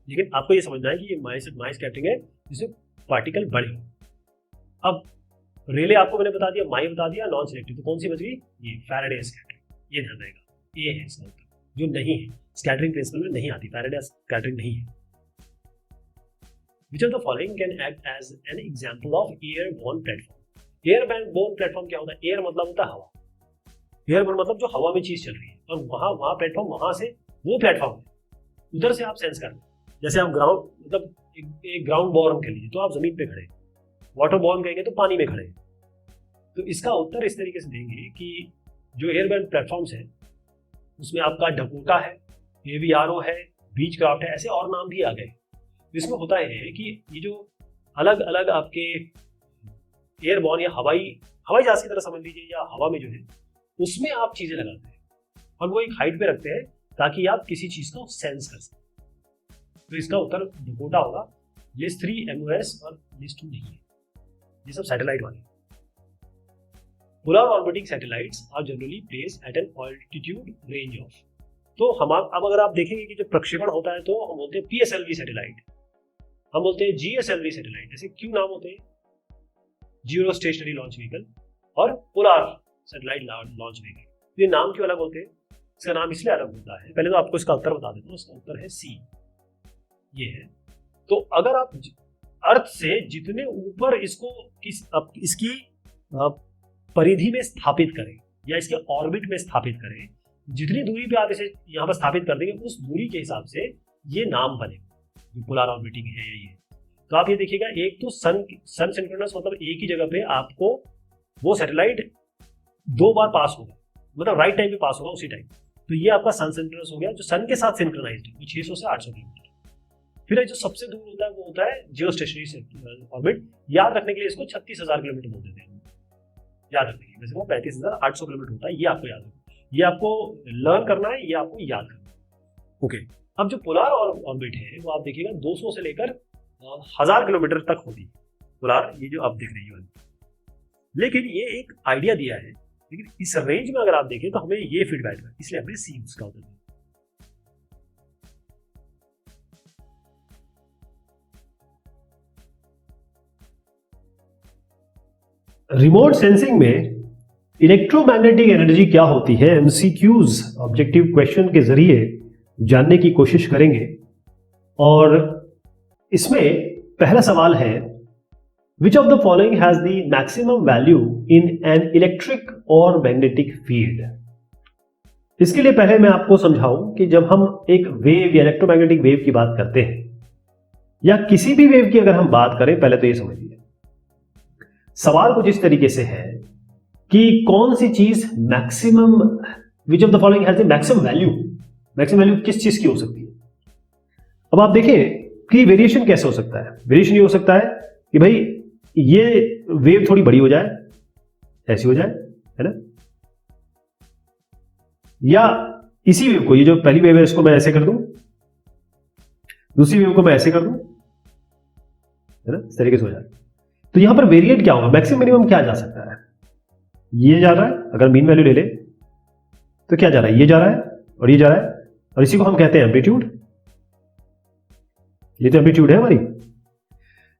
लेकिन आपको ये समझना है कि ये माई स्कैटरिंग है जिसमें पार्टिकल बड़े हो। अब रेले आपको मैंने बता दिया, माई बता दिया, नॉन सिलेक्टिव, तो कौन सी बच गई, ये फैराडे स्कैटरिंग। ये ध्यान रहेगा, ये है इसका उत्तर, जो नहीं है स्कैटरिंग प्रिंसिपल में नहीं आती, फैराडे स्कैटरिंग नहीं है। Which of the following can act as an example of airborne platform? Airborne platform क्या होता है? Air मतलब होता है हवा, एयरबोर्न मतलब जो हवा में चीज चल रही है, और वहाँ प्लेटफॉर्म, वहां से वो प्लेटफॉर्म है, उधर से आप सेंस कर रहे हैं। जैसे आप ग्राउंड, मतलब एक ग्राउंड बॉर्न कह लीजिए तो आप जमीन पे खड़े हैं, वाटर बॉर्न कहेंगे तो पानी में खड़े हैं। तो इसका उत्तर इस तरीके से देंगे कि जो एयरबोर्न प्लेटफॉर्म्स है उसमें आपका डकोटा है, एवीआरओ है, बीच क्राफ्ट है, ऐसे और नाम भी आ गए। इसमें होता है कि ये जो अलग अलग आपके एयरबॉर्न या हवाई जहाज की तरह समझ लीजिए, या हवा में जो है उसमें आप चीजें लगाते हैं और वो एक हाइट पे रखते हैं ताकि आप किसी चीज को सेंस कर सकें। तो इसका उत्तर डकोटा होगा। लिस्ट 3 MOS और लिस्ट 2 नहीं है, ये सब सैटेलाइट वाले। Polar orbiting satellites are generally placed at an altitude range of. तो हम अब अगर आप देखेंगे कि जब प्रक्षेपण होता है तो हम बोलते हैं PSLV सैटेलाइट, हम बोलते हैं GSLV सैटेलाइट, ऐसे क्यों नाम होते हैं, जीरो स्टेशनरी लॉन्च व्हीकल और पोलर सैटेलाइट लॉन्च व्हीकल। ये नाम क्यों अलग होते हैं? इसका नाम इसलिए अलग होता है, पहले तो आपको इसका उत्तर बता देता हूँ। इसका उत्तर है सी, ये है। तो अगर आप अर्थ से जितने ऊपर इसको इसकी परिधि में स्थापित करें या इसके ऑर्बिट में स्थापित करें, जितनी दूरी पे आप इसे यहाँ पर स्थापित कर देंगे उस दूरी के हिसाब से ये नाम बनेगा, जो पोलर ऑर्बिटिंग है ये। तो आप ये देखिएगा, एक तो सन सिंक्रोनस, मतलब एक ही जगह पे आपको वो सैटेलाइट 2 बार पास होगा, मतलब राइट टाइम पे पास होगा उसी टाइम। तो ये आपका सन सेंट्रोइड्स हो गया जो सन के साथ सिंक्रोनाइज्ड है, 600 से 800 किलोमीटर। फिर जो सबसे दूर होता है वो होता है जियो स्टेशनरी ऑर्बिट। याद रखने के लिए इसको 36,000 किलोमीटर बोल देते हैं, याद रखने के लिए। वैसे वो 35,800 किलोमीटर होता है, ये आपको याद रखना, ये आपको लर्न करना है, ये आपको याद करना है। ओके, अब जो पोलार ऑर्बिट है वो आप देखिएगा 200 से लेकर 1000 किलोमीटर तक होती है पोलार, ये जो आप देख रही हो। लेकिन ये एक आइडिया दिया है, लेकिन इस रेंज में अगर आप देखें तो हमें ये फिट बैठता है, इसलिए हमने सी यूज किया होता है। रिमोट सेंसिंग में इलेक्ट्रोमैग्नेटिक एनर्जी क्या होती है, एमसीक्यूज ऑब्जेक्टिव क्वेश्चन के जरिए जानने की कोशिश करेंगे। और इसमें पहला सवाल है, विच of the following has the maximum value in an electric और मैग्नेटिक फील्ड। इसके लिए पहले मैं आपको समझाऊं कि जब हम एक वेव या इलेक्ट्रोमैग्नेटिक वेव की बात करते हैं या किसी भी वेव की अगर हम बात करें, पहले तो ये समझिए सवाल कुछ इस तरीके से है कि कौन सी चीज maximum, which of the following has the maximum value. Maximum value किस चीज की हो सकती है। अब आप देखें कि वेरिएशन कैसे हो सकता है। वेरिएशन ये हो सकता है कि भाई ये वेव थोड़ी बड़ी हो जाए, ऐसी हो जाए, है ना, या इसी वेव को, ये जो पहली वेव है इसको मैं ऐसे कर दूं, दूसरी वेव को मैं ऐसे कर दूं, है ना, इस तरीके से हो जाए। तो यहां पर वेरिएट क्या होगा, मैक्सिमम मिनिमम क्या जा सकता है। ये जा रहा है, अगर मीन वैल्यू ले ले तो क्या जा रहा है, ये जा रहा है और ये जा रहा है, और इसी को हम कहते हैं एम्पलीट्यूड। ये तो एम्पलीट्यूड है हमारी।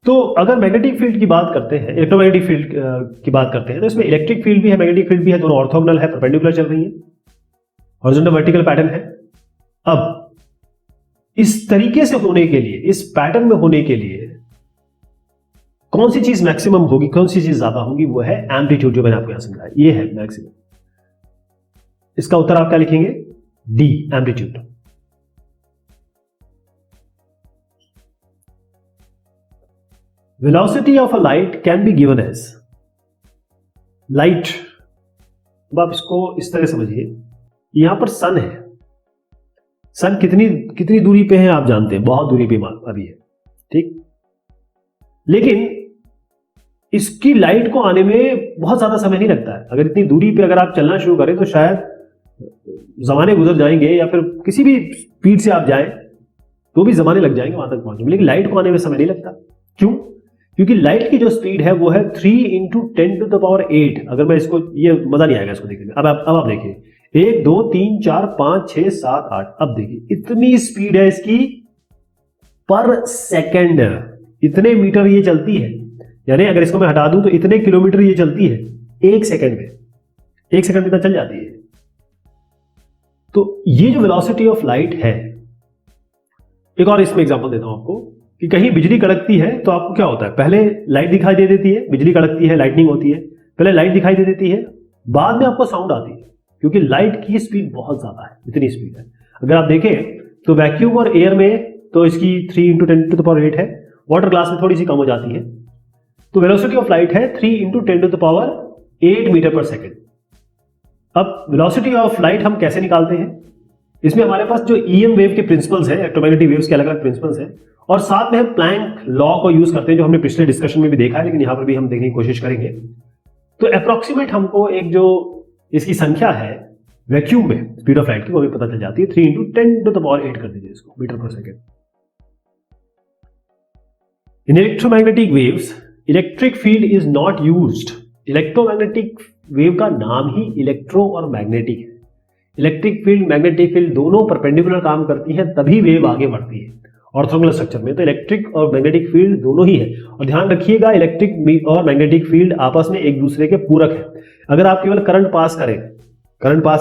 तो अगर मैग्नेटिक फील्ड की बात करते हैं, इलेक्ट्रोमैग्नेटिक फील्ड की बात करते हैं, तो इसमें इलेक्ट्रिक फील्ड भी है, मैग्नेटिक फील्ड भी है, दोनों ऑर्थोगोनल है, परपेंडिकुलर चल रही है, हॉरिजॉन्टल वर्टिकल पैटर्न है। अब इस तरीके से होने के लिए, इस पैटर्न में होने के लिए कौन सी चीज मैक्सिमम होगी, कौन सी चीज ज्यादा होगी, वो है एम्पलीट्यूड, जो मैंने आपको यहां समझाया, ये है मैक्सिमम। इसका उत्तर आप क्या लिखेंगे, D, amplitude. Velocity of a light can be given as, light, अब आप इसको इस तरह समझिए, यहां पर सन है, सन कितनी दूरी पे है आप जानते हैं, बहुत दूरी पे अभी है, ठीक। लेकिन इसकी लाइट को आने में बहुत ज्यादा समय नहीं लगता है। अगर इतनी दूरी पे अगर आप चलना शुरू करें तो शायद जमाने गुजर जाएंगे, या फिर किसी भी स्पीड से आप जाएं तो भी जमाने लग जाएंगे वहां तक पहुंचने में, लेकिन लाइट को आने में समय नहीं लगता। क्यों? क्योंकि लाइट की जो स्पीड है वो है 3 × 10⁸। अगर मैं इसको, ये मजा नहीं आएगा इसको देखने में। अब आप देखिए, 1 2 3 4 5 6 7 8, अब देखिए इतनी स्पीड है इसकी पर सेकेंड, इतने मीटर ये चलती है, यानी अगर इसको मैं हटा दूं तो इतने किलोमीटर ये चलती है 1 सेकेंड में, 1 सेकेंड में चल जाती है। तो ये जो वेलोसिटी ऑफ लाइट है, एक और इसमें एग्जांपल देता हूं आपको कि कहीं बिजली कड़कती है तो आपको क्या होता है, पहले लाइट दिखाई दे देती है, बिजली कड़कती है, लाइटनिंग होती है, पहले लाइट दिखाई दे देती है, बाद में आपको साउंड आती है, क्योंकि लाइट की स्पीड बहुत ज्यादा है, इतनी स्पीड है। अगर आप देखें तो वैक्यूम और एयर में तो इसकी 3 × 10⁸ है, वाटर ग्लास में थोड़ी सी कम हो जाती है। तो वेलोसिटी ऑफ लाइट है 3 × 10⁸ मीटर पर सेकेंड। अब वेलोसिटी ऑफ लाइट हम कैसे निकालते हैं, इसमें हमारे पास जो ईएम वेव के प्रिंसिपल्स है, इलेक्ट्रोमैग्नेटिक वेव्स के अलग अलग प्रिंसिपल्स हैं, और साथ में हम प्लैंक लॉ को यूज करते हैं, जो हमने पिछले डिस्कशन में भी देखा है, लेकिन यहां पर भी हम देखने की कोशिश करेंगे। तो अप्रोक्सीमेट हमको एक जो इसकी संख्या है वैक्यूम में स्पीड ऑफ लाइट की, वो भी पता चल जाती है, 3 × 10⁸ कर दीजिए इसको, मीटर पर second. In electromagnetic waves electric field is not used. Electromagnetic wave का नाम ही इलेक्ट्रो और मैग्नेटिक है। इलेक्ट्रिक फील्ड, मैग्नेटिक फील्ड दोनों परपेंडिकुलर काम करती हैं, तभी वेव आगे बढ़ती है ऑर्थोगोनल स्ट्रक्चर में। तो इलेक्ट्रिक और मैग्नेटिक फील्ड दोनों ही है, और ध्यान रखिएगा इलेक्ट्रिक और मैग्नेटिक फील्ड आपस में एक दूसरे के पूरक है। अगर आप केवल करंट पास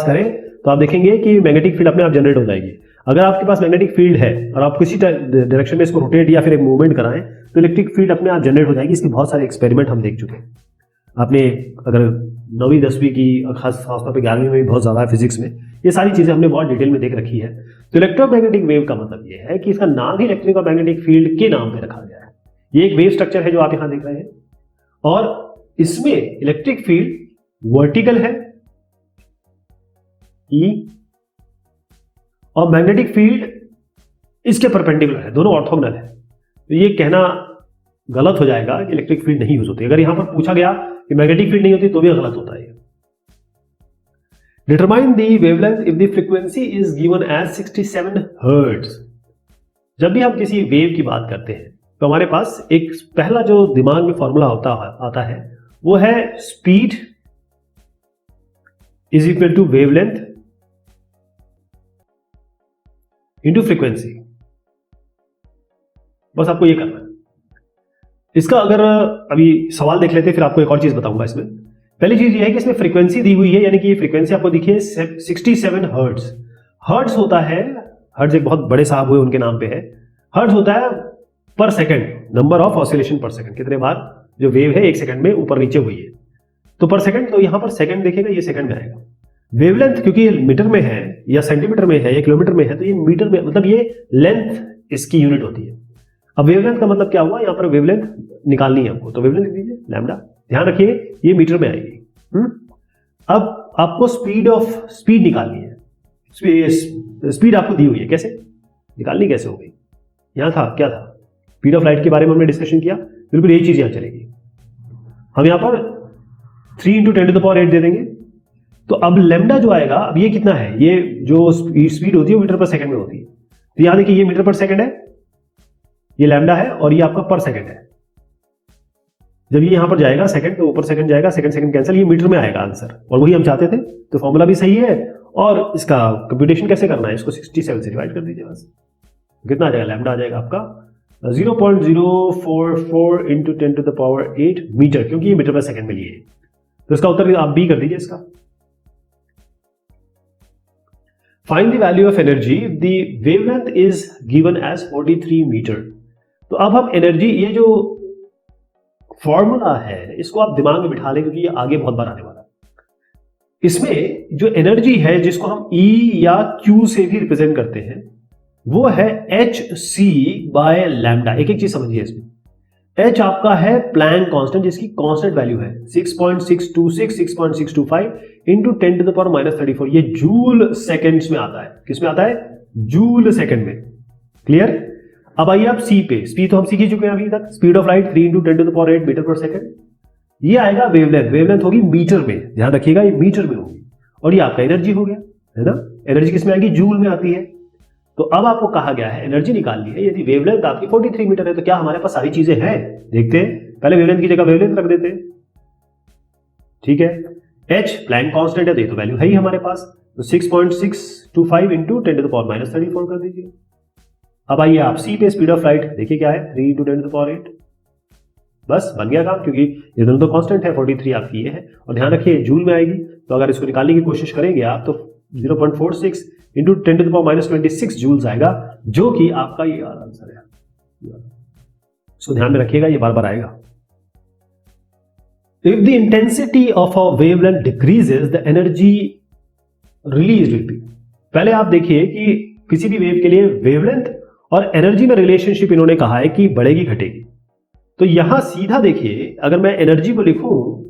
करें तो आप देखेंगे कि मैग्नेटिक फील्ड अपने आप जनरेट हो जाएगी। अगर आपके पास मैग्नेटिक फील्ड है और आप किसी डायरेक्शन में इसको रोटेट या फिर एक मूवमेंट कराएं तो इलेक्ट्रिक फील्ड अपने आप जनरेट हो जाएगी। इसके बहुत सारे एक्सपेरिमेंट हम देख चुके हैं। आपने अगर 9वीं 10वीं की, खासतौर पर 11वीं में भी बहुत ज्यादा है फिजिक्स में, ये सारी चीजें हमने बहुत डिटेल में देख रखी है। तो इलेक्ट्रोमैग्नेटिक वेव का मतलब ये है कि इसका नाम ही इलेक्ट्रिक और मैग्नेटिक फील्ड के नाम पे रखा गया है। ये एक वेव स्ट्रक्चर है जो आप यहां देख रहे हैं, और इसमें इलेक्ट्रिक फील्ड वर्टिकल है, ई, और मैग्नेटिक फील्ड इसके परपेंडिकुलर है, दोनों ऑर्थोगोनल है। तो ये कहना गलत हो जाएगा कि इलेक्ट्रिक फील्ड नहीं यूज होती। अगर यहां पर पूछा गया कि मैग्नेटिक फील्ड नहीं होती तो भी गलत होता है। Determine the wavelength if the frequency is given as 67 hertz. जब भी हम किसी वेव की बात करते हैं तो हमारे पास एक पहला जो दिमाग में फॉर्मूला आता है वो है speed is equal to wavelength into frequency. बस आपको ये करना है। इसका अगर अभी सवाल देख लेते हैं, फिर आपको एक और चीज बताऊंगा। इसमें पहली चीज ये है कि इसमें फ्रीक्वेंसी दी हुई है, यानी कि ये फ्रीक्वेंसी आपको दिखी है 67 हर्ट्ज। हर्ट्ज होता है, हर्ट्ज एक बहुत बड़े साहब हुए उनके नाम पे है। हर्ट्ज होता है पर सेकंड, नंबर ऑफ ऑसिलेशन पर सेकंड, कितने बार जो वेव है एक सेकंड में ऊपर नीचे हुई है तो पर सेकंड। तो यहां पर सेकंड देखेगा, ये सेकंड में आएगा। वेवलेंथ क्योंकि मीटर में है या सेंटीमीटर में है या किलोमीटर में है तो ये मीटर में, मतलब ये लेंथ इसकी यूनिट होती है। अब वेवलेंथ का मतलब क्या हुआ, यहां पर वेवलेंथ निकालनी है आपको, तो वेवलेंथ लिख दीजिए लैम्डा। ध्यान रखिए ये मीटर में आएगी। अब आपको स्पीड निकालनी है। स्पीड आपको दी हुई है, कैसे निकालनी, कैसे हो गई? यहां था क्या था, स्पीड ऑफ लाइट के बारे में हमने डिस्कशन किया, बिल्कुल यही चीज यहां चलेगी। हम यहां पर 3 × 10⁸ दे देंगे। तो अब लैम्डा जो आएगा, अब ये कितना है, ये जो स्पीड होती है मीटर पर सेकंड में होती है। तो यहां देखिए ये मीटर पर सेकंड है, ये लैम्डा है और ये आपका पर सेकंड है। जब ये यहां पर जाएगा सेकंड तो ऊपर सेकंड जाएगा, सेकंड सेकंड कैंसिल, ये मीटर में आएगा आंसर, और वही हम चाहते थे। तो फॉर्मूला भी सही है और इसका कंप्यूटेशन कैसे करना है, इसको 67 से डिवाइड कर दीजिए बस। कितना आ जाएगा, लैम्डा आ जाएगा आपका 0.044 × 10⁸ मीटर, क्योंकि ये मीटर पर सेकंड में लिए है। तो इसका उत्तर आप बी कर दीजिए इसका। Find the value of energy if the wavelength is given as 43 metre. तो अब हम एनर्जी, ये जो फॉर्मूला है इसको आप दिमाग में बिठा लें क्योंकि ये आगे बहुत बार आने वाला है। इसमें जो एनर्जी है जिसको हम E या Q से भी रिप्रेजेंट करते हैं वो है hc/λ। एक एक चीज समझिए इसमें। H आपका है प्लैंक कांस्टेंट, जिसकी कांस्टेंट वैल्यू है 6.626 6.625 इंटू 10⁻⁻34। ये जूल सेकेंड्स में आता है। किस में आता है, जूल सेकेंड में। क्लियर। अब आइए आप सी पे, स्पीड तो हम सीख ही चुके हैं अभी तक, स्पीड ऑफ लाइट 3 × 10⁸ मीटर पर सेकंड। ये आएगा वेवलेंथ, वेवलेंथ होगी मीटर में, ध्यान रखिएगा ये मीटर में होगी। और ये आपका एनर्जी हो गया, है ना। एनर्जी किस में आएगी, जूल में आती है। तो अब आपको कहा गया है एनर्जी निकालनी है। यदि वेवलेंथ आपकी 43 मीटर है तो क्या हमारे पास सारी चीजें हैं, देखते हैं। पहले वेवलेंथ की जगह वेवलेंथ रख देते हैं, ठीक है। H प्लैंक कांस्टेंट है तो ये तो वैल्यू है ही हमारे पास, तो 6.625 इंटू 10⁻⁻34 कर दीजिए। अब आइए आप C पे, स्पीड ऑफ लाइट देखिए क्या है, 3 × 10⁸। बस बन गया काम, क्योंकि ये दोनों तो कांस्टेंट है। 43 आपकी ये है, और ध्यान रखिए जूल में आएगी। तो अगर इसको निकालने की कोशिश करेंगे आप तो 0.46 इंटू 10⁻26 जूल्स आएगा, जो कि आपका ये आंसर है। सो ध्यान में रखिएगा, ये बार बार आएगा। If the intensity of a wavelength decreases, the energy released will be। पहले आप देखिए कि किसी भी वेव के लिए वेवलेंथ और एनर्जी में रिलेशनशिप इन्होंने कहा है कि बढ़ेगी घटेगी। तो यहां सीधा देखिए, अगर मैं एनर्जी को लिखूं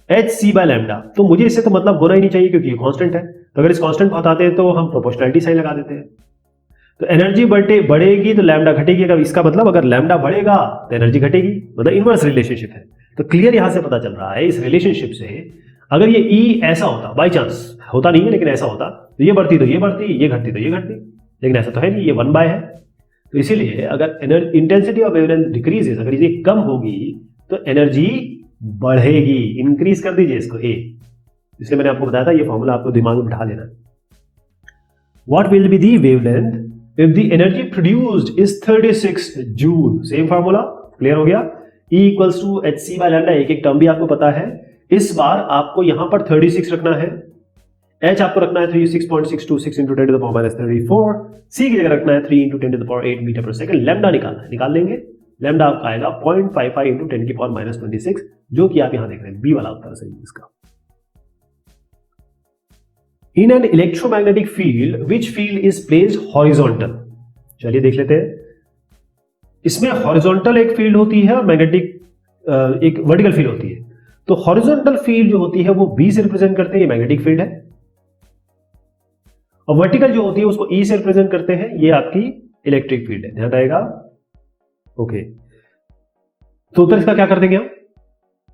hc/λ, तो मुझे इससे तो मतलब होना ही नहीं चाहिए क्योंकि ये कांस्टेंट है। तो अगर इस कांस्टेंट को हटाते हैं तो हम प्रोपोर्शनैलिटी साइन लगा देते हैं। तो एनर्जी बढ़ेगी तो लैम्डा घटेगी। अगर इसका मतलब अगर लैम्डा बढ़ेगा तो एनर्जी घटेगी, मतलब इनवर्स रिलेशनशिप है। तो क्लियर यहां से पता चल रहा है इस रिलेशनशिप से, अगर ये E ऐसा होता, बाई चांस होता नहीं है लेकिन ऐसा होता, तो ये बढ़ती तो ये बढ़ती, ये घटती तो ये घटती, लेकिन ऐसा तो है नहीं, ये 1/है। तो इसीलिए अगर इंटेंसिटी ऑफ वेवलेंथ डिक्रीजेस, अगर ये कम होगी तो एनर्जी बढ़ेगी। इंक्रीज कर दीजिए इसको A। इसलिए मैंने आपको बताया था ये फॉर्मूला आपको दिमाग में बिठा लेना। What will be the wavelength if the energy produced is 36 joule. Same formula, clear हो गया। E इक्वल्स टू hc/λ, एक एक टर्म भी आपको पता है। इस बार आपको यहां पर 36 रखना है, H आपको रखना है 6.626 इंटू 10⁻34, C की जगह रखना है 3 × 10⁸ मीटर पर सेकंड। लैम्डा निकालना है, निकाल लेंगे। लैम्डा आपका आएगा 0.55 इंटू 10⁻26, जो कि आप यहां देख रहे हैं, बी वाला उत्तर सही है इसका। In an electromagnetic field which field is placed horizontal. चलिए देख लेते हैं। इसमें हॉरिजॉन्टल एक फील्ड होती है और मैग्नेटिक एक वर्टिकल फील्ड होती है। तो हॉरिजॉन्टल फील्ड जो होती है वो बी से रिप्रेजेंट करते हैं, ये मैग्नेटिक फील्ड है। और वर्टिकल जो होती है उसको ई से रिप्रेजेंट करते हैं, ये आपकी इलेक्ट्रिक फील्ड है, ध्यान रहेगा। ओके, तो उत्तर इसका क्या कर देंगे हम?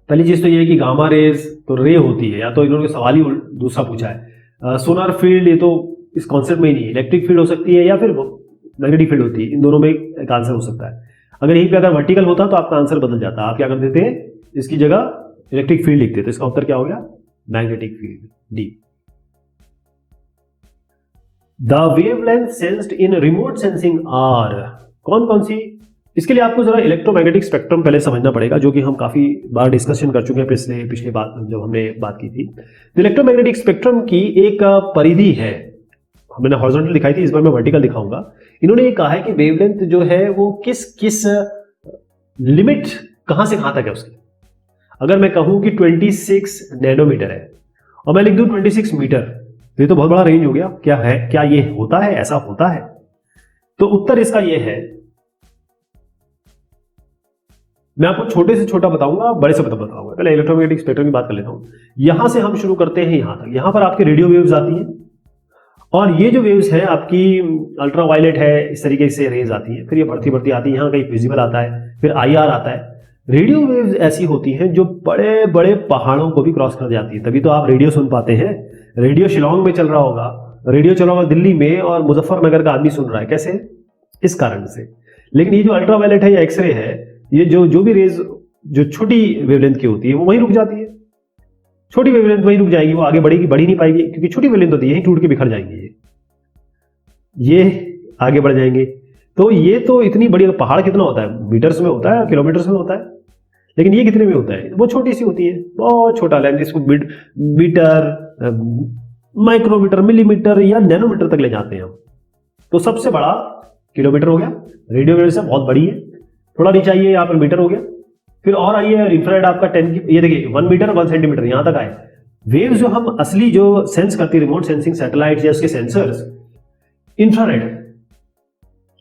पहली चीज तो ये है कि गामा रेज तो रे होती है, या तो इन्होंने सवाल ही दूसरा पूछा है। सोलर फील्ड ये तो इस कॉन्सेप्ट में ही नहीं है, इलेक्ट्रिक फील्ड हो सकती है या फिर मैग्नेटिक फील्ड होती है, इन दोनों में एक आंसर हो सकता है। अगर यहीं पे अगर वर्टिकल होता तो आपका आंसर बदल जाता, आप क्या कर देते, इसकी जगह इलेक्ट्रिक फील्ड लिखते, तो इसका उत्तर क्या हो गया? Magnetic field, D. The wavelength sensed in remote sensing are, कौन कौन सी? इसके लिए आपको जरा इलेक्ट्रोमैग्नेटिक स्पेक्ट्रम पहले समझना पड़ेगा, जो कि हम काफी बार डिस्कशन कर चुके हैं पिछले बात जब हमने बात की थी। इलेक्ट्रोमैग्नेटिक स्पेक्ट्रम की एक परिधि है, मैंने हॉरिजॉन्टल दिखाई थी, इस बार मैं वर्टिकल दिखाऊंगा। इन्होंने ये कहा है कि वेवलेंथ जो है वो किस लिमिट कहां से कहां तक है उसकी। अगर मैं कहूं कि 26 नैनोमीटर है और मैं लिख दूं 26 मीटर, तो ये तो बहुत बड़ा रेंज हो गया। क्या है, क्या ये होता है, ऐसा होता है? तो उत्तर इसका ये है, मैं आपको छोटे से छोटा बताऊंगा, बड़े से बताऊंगा। पहले इलेक्ट्रोमैग्नेटिक स्पेक्ट्रम की बात कर लेता हूं। यहां से हम शुरू करते हैं यहां तक, यहां पर आपके रेडियो वेव्स आती हैं, और ये जो वेव्स है आपकी अल्ट्रावायलेट है, इस तरीके से रेज आती है, फिर ये बढ़ती बढ़ती आती है, यहाँ कहीं विजिबल आता है, फिर IR आता है। रेडियो वेव्स ऐसी होती हैं जो बड़े बड़े पहाड़ों को भी क्रॉस कर जाती है, तभी तो आप रेडियो सुन पाते हैं। रेडियो शिलोंग में चल रहा होगा, रेडियो चल रहा होगा दिल्ली में, और मुजफ्फरनगर का आदमी सुन रहा है, कैसे? इस कारण से। लेकिन ये जो अल्ट्रावायलेट है या एक्सरे है, ये जो भी रेज जो छोटी वेवलेंथ की होती है वो वहीं रुक जाती है, छोटी वेवलेंथ वहीं रुक जाएगी, वो आगे बढ़ेगी, बढ़ ही नहीं पाएगी, क्योंकि छोटी वेवलेंथ होती है, यहीं टूट के बिखर जाएंगे, ये आगे बढ़ जाएंगे। तो ये तो इतनी बड़ी, पहाड़ कितना होता है, मीटर्स में होता है, किलोमीटर्स में होता है, लेकिन ये कितने में होता है? वो छोटी सी होती है, बहुत छोटा लेंथ, इसको मीटर, माइक्रोमीटर, मिलीमीटर या नैनोमीटर तक ले जाते हैं हम। तो सबसे बड़ा किलोमीटर हो गया, रेडियो वेव से बहुत बड़ी है। थोड़ा नीचे आइए, यहाँ पर मीटर हो गया, फिर और आइए इंफ्रारेड आपका 10 की, ये देखिए 1 मीटर 1 सेंटीमीटर यहां तक आए। वेव्स जो हम असली जो सेंस करती है, रिमोट सेंसिंग सैटेलाइट या उसके सेंसर्स, इंफ्रारेड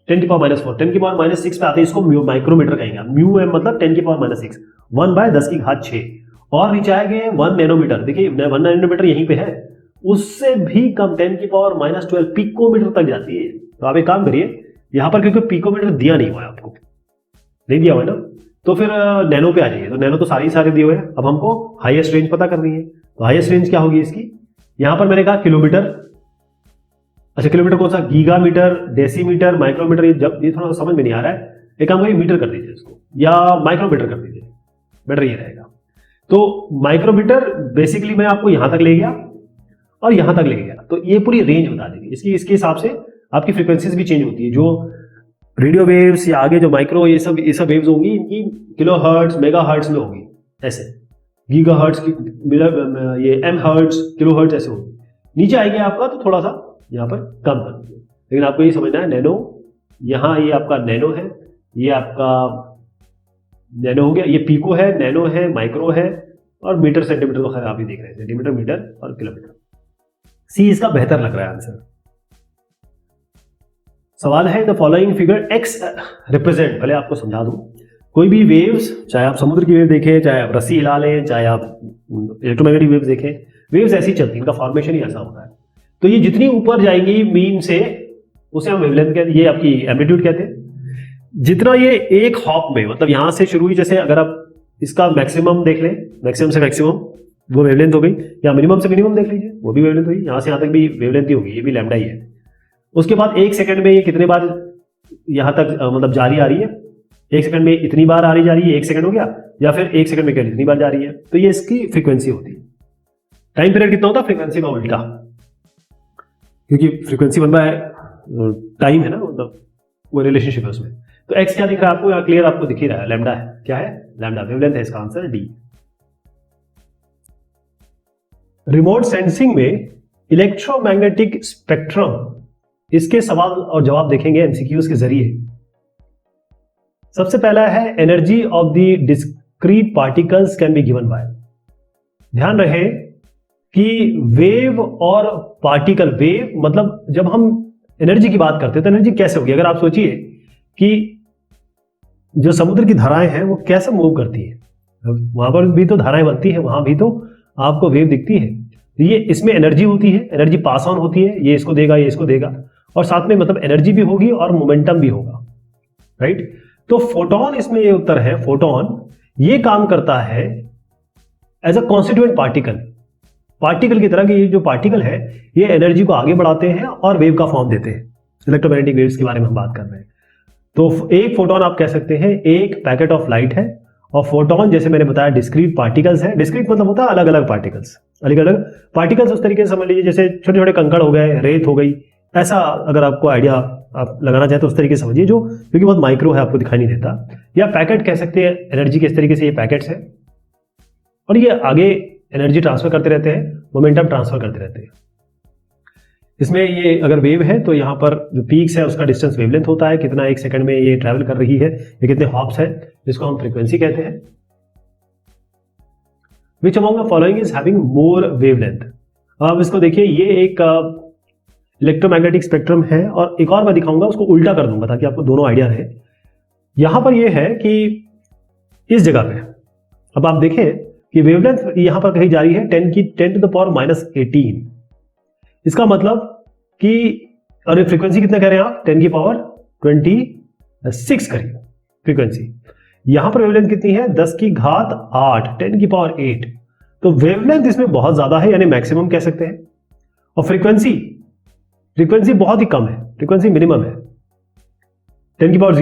10⁻⁴, 10⁻⁻6 पे आते हैं, इसको माइक्रोमीटर कहेंगे। म्यू एम मतलब 10⁻�6, 1/10�6। और नीचे आएंगे 1 नैनोमीटर, देखिए 1 नैनोमीटर यहीं पे है, उससे भी कम 10⁻12 पिकोमीटर तक जाती है। तो आप एक काम करिए, यहां पर क्योंकि पिकोमीटर दिया नहीं हुआ है आपको, नहीं दिया हुआ है ना, तो फिर नैनो पे आ जाइए। तो नैनो तो सारे दिए हुए हैं, अब हमको हाईएस्ट रेंज पता करनी है। तो हाईएस्ट रेंज क्या होगी इसकी? यहां पर मैंने कहा किलोमीटर, अच्छा किलोमीटर कौन सा? गीगामीटर, डेसीमीटर, माइक्रोमीटर, ये थोड़ा समझ में नहीं आ रहा है, एक काम करिए मीटर कर दीजिए इसको, या माइक्रोमीटर कर दीजिए, बेटर ये रहेगा। तो माइक्रोमीटर बेसिकली मैं आपको यहां तक ले गया और यहां तक ले गया, तो ये पूरी रेंज बता देगी इसके हिसाब से आपकी फ्रीक्वेंसीज भी चेंज होती है। जो रेडियो वेव्स या आगे जो माइक्रो ये सब वेव्स होंगी, इनकी किलो हर्ट्ज, मेगा हर्ट्ज में होगी, ऐसे गीगा हर्ट्ज की, ये एम हर्ट्ज, किलो हर्ट्ज ऐसे होगी। नीचे आएंगे आपका तो थोड़ा सा यहाँ पर कम कर दीजिए, लेकिन आपको ये समझना है नैनो, यहाँ ये आपका नैनो है, ये आपका नैनो हो गया, ये पीको है, नैनो है, माइक्रो है, और मीटर सेंटीमीटर तो खैर आप ही देख रहे हैं, सेंटीमीटर, मीटर और किलोमीटर। सी इसका बेहतर लग रहा है आंसर। सवाल है the following figure x represent, पहले आपको समझा दूं, कोई भी वेव्स, चाहे आप समुद्र की वेव देखें, चाहे आप रस्सी हिला लें, चाहे आप इलेक्ट्रोमैग्नेटिक वेव्स देखें, वेव्स ऐसी चलती हैं, इनका फॉर्मेशन ही ऐसा होता है। तो ये जितनी ऊपर जाएंगी मीन से, उसे हम वेवलेंथ कहते हैं, ये आपकी एम्पलीट्यूड कहते हैं। जितना ये एक हॉप में, मतलब यहां से शुरू हुई, जैसे अगर आप इसका मैक्सिमम देख लें, मैक्सिमम से मैक्सिमम वो वेवलेंथ हो गई, या मिनिमम से मिनिमम देख लीजिए, वो भी वेवलेंथ हुई, यहां से यहां तक भी वेवलेंथ ही होगी, ये भी लैम्डा ही है। उसके बाद 1 सेकंड में ये कितने बार यहां तक मतलब जारी आ रही है, 1 सेकंड में इतनी बार आ रही जा रही है, 1 सेकंड हो गया, या फिर 1 सेकंड में क्या इतनी बार जा रही है, तो ये इसकी फ्रीक्वेंसी होती है। टाइम पीरियड कितना होता है? फ्रीक्वेंसी का उल्टा, क्योंकि फ्रीक्वेंसी बनता है टाइम है ना, मतलब वो रिलेशनशिप है उसमें। तो एक्स क्या दिख रहा है आपको? यहाँ क्लियर आपको दिख ही रहा है, लैम्डा है, क्या है? लैम्डा, वेवलेंथ है इसका आंसर डी। रिमोट सेंसिंग में इलेक्ट्रोमैग्नेटिक स्पेक्ट्रम, इसके सवाल और जवाब देखेंगे एमसीक्यूज के जरिए। सबसे पहला है energy of the discrete particles can be given by. ध्यान रहे कि वेव और पार्टिकल, वेव मतलब जब हम एनर्जी की बात करते हैं तो एनर्जी कैसे होगी? अगर आप सोचिए कि जो समुद्र की धाराएं हैं वो कैसे मूव करती है, वहां पर भी तो धाराएं बनती है, वहां भी तो आपको वेव दिखती है। ये इसमें एनर्जी होती है, एनर्जी पास ऑन होती है, ये इसको देगा, ये इसको देगा, और साथ में मतलब एनर्जी भी होगी और मोमेंटम भी होगा, राइट। तो फोटोन, इसमें ये उत्तर है, फोटोन ये काम करता है as a constituent particle, particle की तरह कि ये जो पार्टिकल है ये एनर्जी को आगे बढ़ाते हैं और वेव का फॉर्म देते हैं। इलेक्ट्रोमैग्नेटिक वेव्स के बारे में हम बात कर रहे हैं। तो एक फोटोन आप कह सकते हैं एक पैकेट ऑफ लाइट है, और फोटोन जैसे मैंने बताया डिस्क्रीट पार्टिकल्स है। डिस्क्रीट मतलब होता है अलग अलग पार्टिकल्स, अलग अलग पार्टिकल्स उस तरीके से समझ लीजिए जैसे छोटे छोटे कंकड़ हो गए, रेत हो गई, ऐसा अगर आपको आइडिया आप लगाना चाहे तो उस तरीके से समझिए, जो क्योंकि बहुत माइक्रो है आपको दिखाई नहीं देता। या पैकेट कह सकते हैं एनर्जी के, इस तरीके से ये पैकेट्स है और ये आगे एनर्जी ट्रांसफर करते रहते हैं, मोमेंटम ट्रांसफर करते रहते हैं। इसमें ये अगर वेव है तो यहाँ पर जो पीक्स है उसका डिस्टेंस वेवलेंथ होता है, कितना एक सेकंड में ये ट्रैवल कर रही है, ये कितने हॉप्स है, जिसको हम फ्रीक्वेंसी कहते हैं। Which among the following is having more wavelength. अब इसको देखिए, ये एक इलेक्ट्रोमैग्नेटिक स्पेक्ट्रम है, और एक और मैं दिखाऊंगा उसको उल्टा कर दूंगा ताकि आपको दोनों आइडिया रहे। यहां पर ये है कि इस जगह पे अब आप देखें कि वेवलेंथ यहां पर कही जा रही है 10 to the power -18। इसका मतलब कि, और फ्रीक्वेंसी कितना कह रहे हैं आप, 10 की पावर 26 करिए फ्रीक्वेंसी। यहां पर वेवलेंथ कितनी है, 10 की घात 8, 10 की पावर 8। तो वेवलेंथ इसमें बहुत ज्यादा है, यानी मैक्सिमम कह सकते हैं। और फ्रीक्वेंसी बहुत ही कम है, फ्रीक्वेंसी मिनिमम है, 10 की पावर